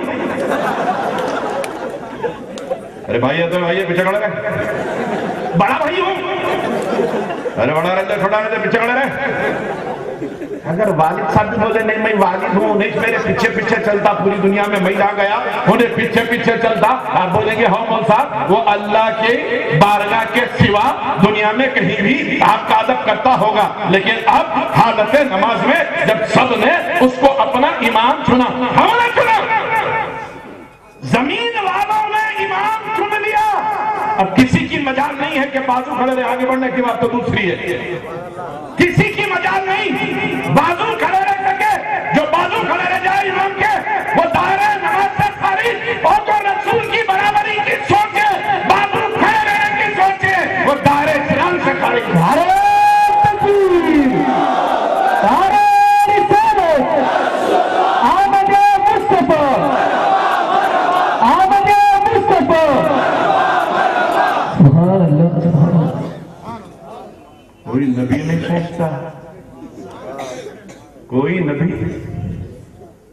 ارے بھائی ہے تو بھائی ہے، پیچھے کھڑے رہے، بڑا بھائی ہوں، ارے بڑا رہتے چھوٹا رہتے پیچھے کھڑے رہے۔ اگر والد صاحب بھی بولے نہیں میں والد ہوں، نہیں میرے پیچھے پیچھے چلتا پوری دنیا میں، میں جا گیا انہیں پیچھے پیچھے چلتا، آپ بولیں گے ہاں مول صاحب وہ اللہ کے بارگاہ کے سوا دنیا میں کہیں بھی آپ کا ادب کرتا ہوگا، لیکن اب حالت نماز میں جب سب نے اس کو اپنا امام چنا، ہم نے چنا، زمین والوں نے امام چن لیا، اب کسی کی مجال نہیں ہے کہ بازو کھڑے رہے، آگے بڑھنے کی بات تو دوسری ہے، کسی کی مجال نہیں، بازو کھڑے رہ سکے، جو بازو کھڑے رہ جائے امام کے وہ دائرہ نماز سے خارج، اور جو رسول کی برابری کی سوچے، بازو کھڑے رہنے کی سوچے، وہ دائرہ اسلام سے خارج۔ نعرہ تکبیر، نعرہ رسالت، آمد مصطفیٰ، آمد مصطفیٰ، سبحان اللہ، سبحان اللہ۔ کوئی نبی نہیں سوچتا، کوئی نبی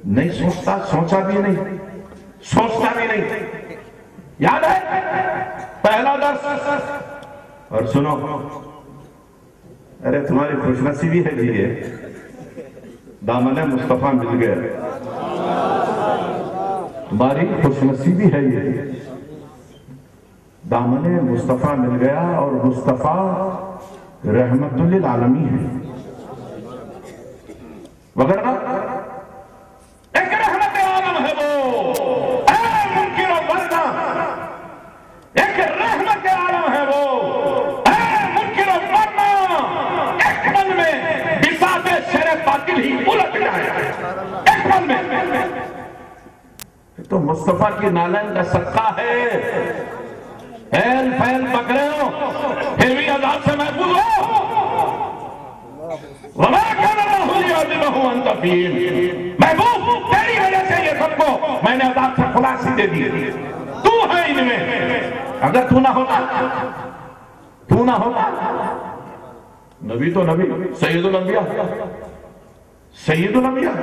نہیں سوچتا، سوچا بھی نہیں، سوچتا بھی نہیں۔ یاد ہے پہلا درس، اور سنو، ارے تمہاری خوش نصیبی ہے جی، یہ دامن مصطفیٰ مل گیا، تمہاری خوش نصیبی ہے یہ دامن مصطفیٰ مل گیا، اور مصطفیٰ رحمت للعالمین ہے، وغیرہ ایک رحمت عالم ہے وہ، اے منکر و بردہ، ایک رحمت عالم ہے وہ، اے منکر و بردہ، ایک من میں بساط شر باطل ہی الٹ جائے، ایک من میں، تو مصطفیٰ کی نالین کا صدقہ ہے، ایل فیل پکڑے ہو پھر بھی عذاب سے محفوظ ہو، وَمَا كَانَ اللَّهُ لِيُعَذِّبَهُمْ وَأَنْتَ فِيهِمْ، محبوب تیری وجہ سے یہ سب کو میں نے عذاب سے خلاصی دے دی، تو ہے ان میں، اگر تو نہ ہوتا نبی تو نبی، سید الانبیاء، سید الانبیاء،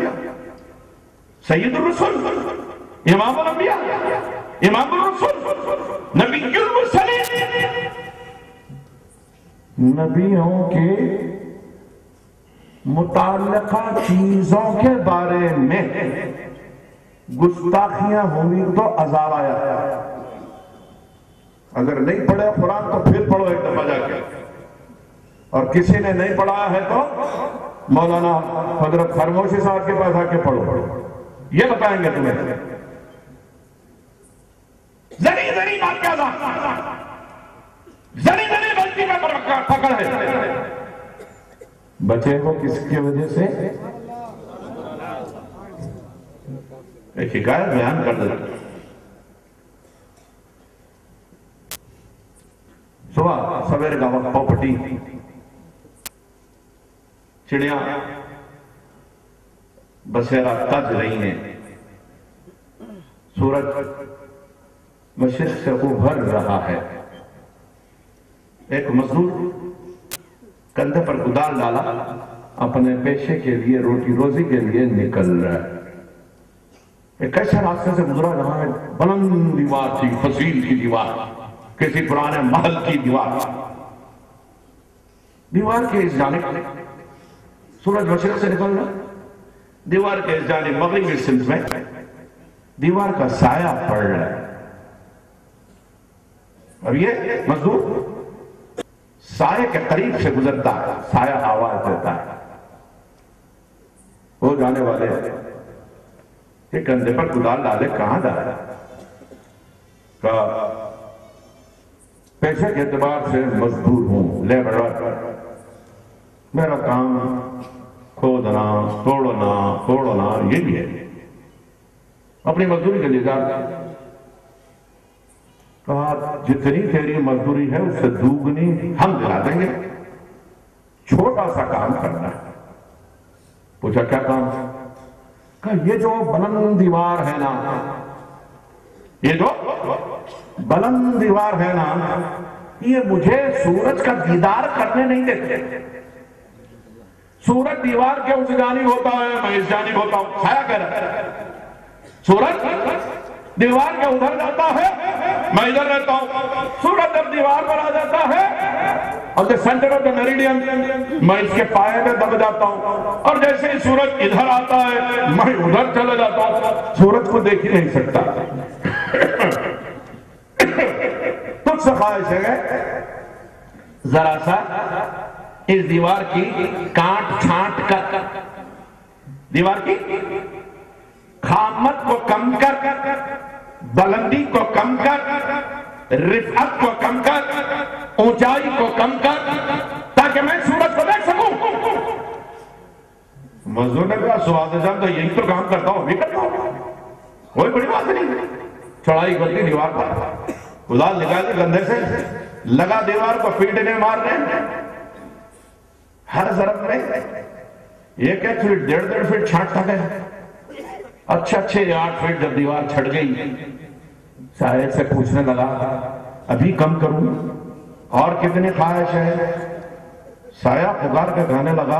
سید الرسول، امام الانبیاء، امام الرسول، نبی المرسلین، نبیوں کے متعلقہ چیزوں کے بارے میں گستاخیاں ہوئی تو عذاب آیا۔ اگر نہیں پڑھے قرآن تو پھر پڑھو ایک دفعہ جا کے، اور کسی نے نہیں پڑھا ہے تو مولانا حضرت خرموشی صاحب کے پاس آ کے پڑھو، یہ بتائیں گے تمہیں، ذری ذری بات کیا تھا، ذری ذری غلطی میں پکڑ ہے، بچے کو کس کی وجہ سے، ایک حکایت بیان کر دیتا، صبح سویر کا وقت پوپٹی چڑیاں بسیرا تج رہی ہیں، سورج مشرق سے ابھر رہا ہے، ایک مزدور کندھے پر کدال ڈالا، اپنے پیشے کے لیے روٹی روزی کے لیے نکل رہا ہے، ایک ایسے راستے سے گزرا جہاں میں بلند دیوار تھی، فصیل کی دیوار، کسی پرانے محل کی دیوار، دیوار کے اس جانب سورج مشرق سے نکل رہا، دیوار کے اس جانب مغربی سمت میں دیوار کا سایہ پڑ رہا ہے، اب یہ مزدور سائے کے قریب سے گزرتا ہے، سایہ آواز دیتا ہے، وہ جانے والے کہ کندھے پر کدال ڈالے کہاں جا رہا؟ کہا پیسے کے اعتبار سے مزدور ہوں، لیبرر، میرا کام کھودنا توڑنا یہ بھی ہے، اپنی مزدوری کے لیے جاتا۔ کہا جتنی تیری مزدوری ہے اس سے دوگنی ہم دلا دیں گے، چھوٹا سا کام کرنا ہے۔ پوچھا کیا کام؟ کہا یہ جو بلند دیوار ہے نا، یہ جو بلند دیوار ہے نا، یہ مجھے سورج کا دیدار کرنے نہیں دیتے۔ سورج دیوار کے اس جانب ہوتا ہے، میں اس جانب ہوتا ہوں، کھایا کر سورج دیوار کے ادھر جاتا ہے، میں ادھر رہتا ہوں۔ سورج جب دیوار پر آ جاتا ہے اور the center of the meridian، میں اس کے پائے میں دب جاتا ہوں، اور جیسے ہی سورج ادھر آتا ہے میں ادھر چلا جاتا ہوں، سورج کو دیکھ ہی نہیں سکتا۔ تجھ سے خواہش ہے ذرا سا اس دیوار کی کانٹ چھانٹ کر، دیوار کی خامت کو کم کر، بلندی کو کم کر، رفعت کو کم کر، اونچائی کو کم کر، تاکہ میں سورج کو دیکھ سکوں۔ مزدور نے کہا سواد جان تو یہی تو کام کرتا ہوں، بھی کرتا ہوں، کوئی بڑی بات نہیں۔ چڑھائی کرتی دیوار پر، کدال نکالی گندھے سے، لگا دیوار کو پیٹنے مارنے، ہر ضرب میں 1-1 فٹ 1.5 فٹ چھانٹتا گیا۔ اچھے 8 فٹ جب دیوار چھٹ گئی، سائے سے پوچھنے لگا ابھی کم کروں اور کتنی خواہش ہے؟ سایہ پکار کے کہنے لگا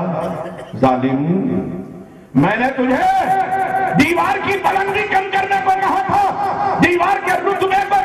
ظالم، میں نے تجھے دیوار کی بلندی کم کرنے کو کہا تھا، دیوار کے رتبے کو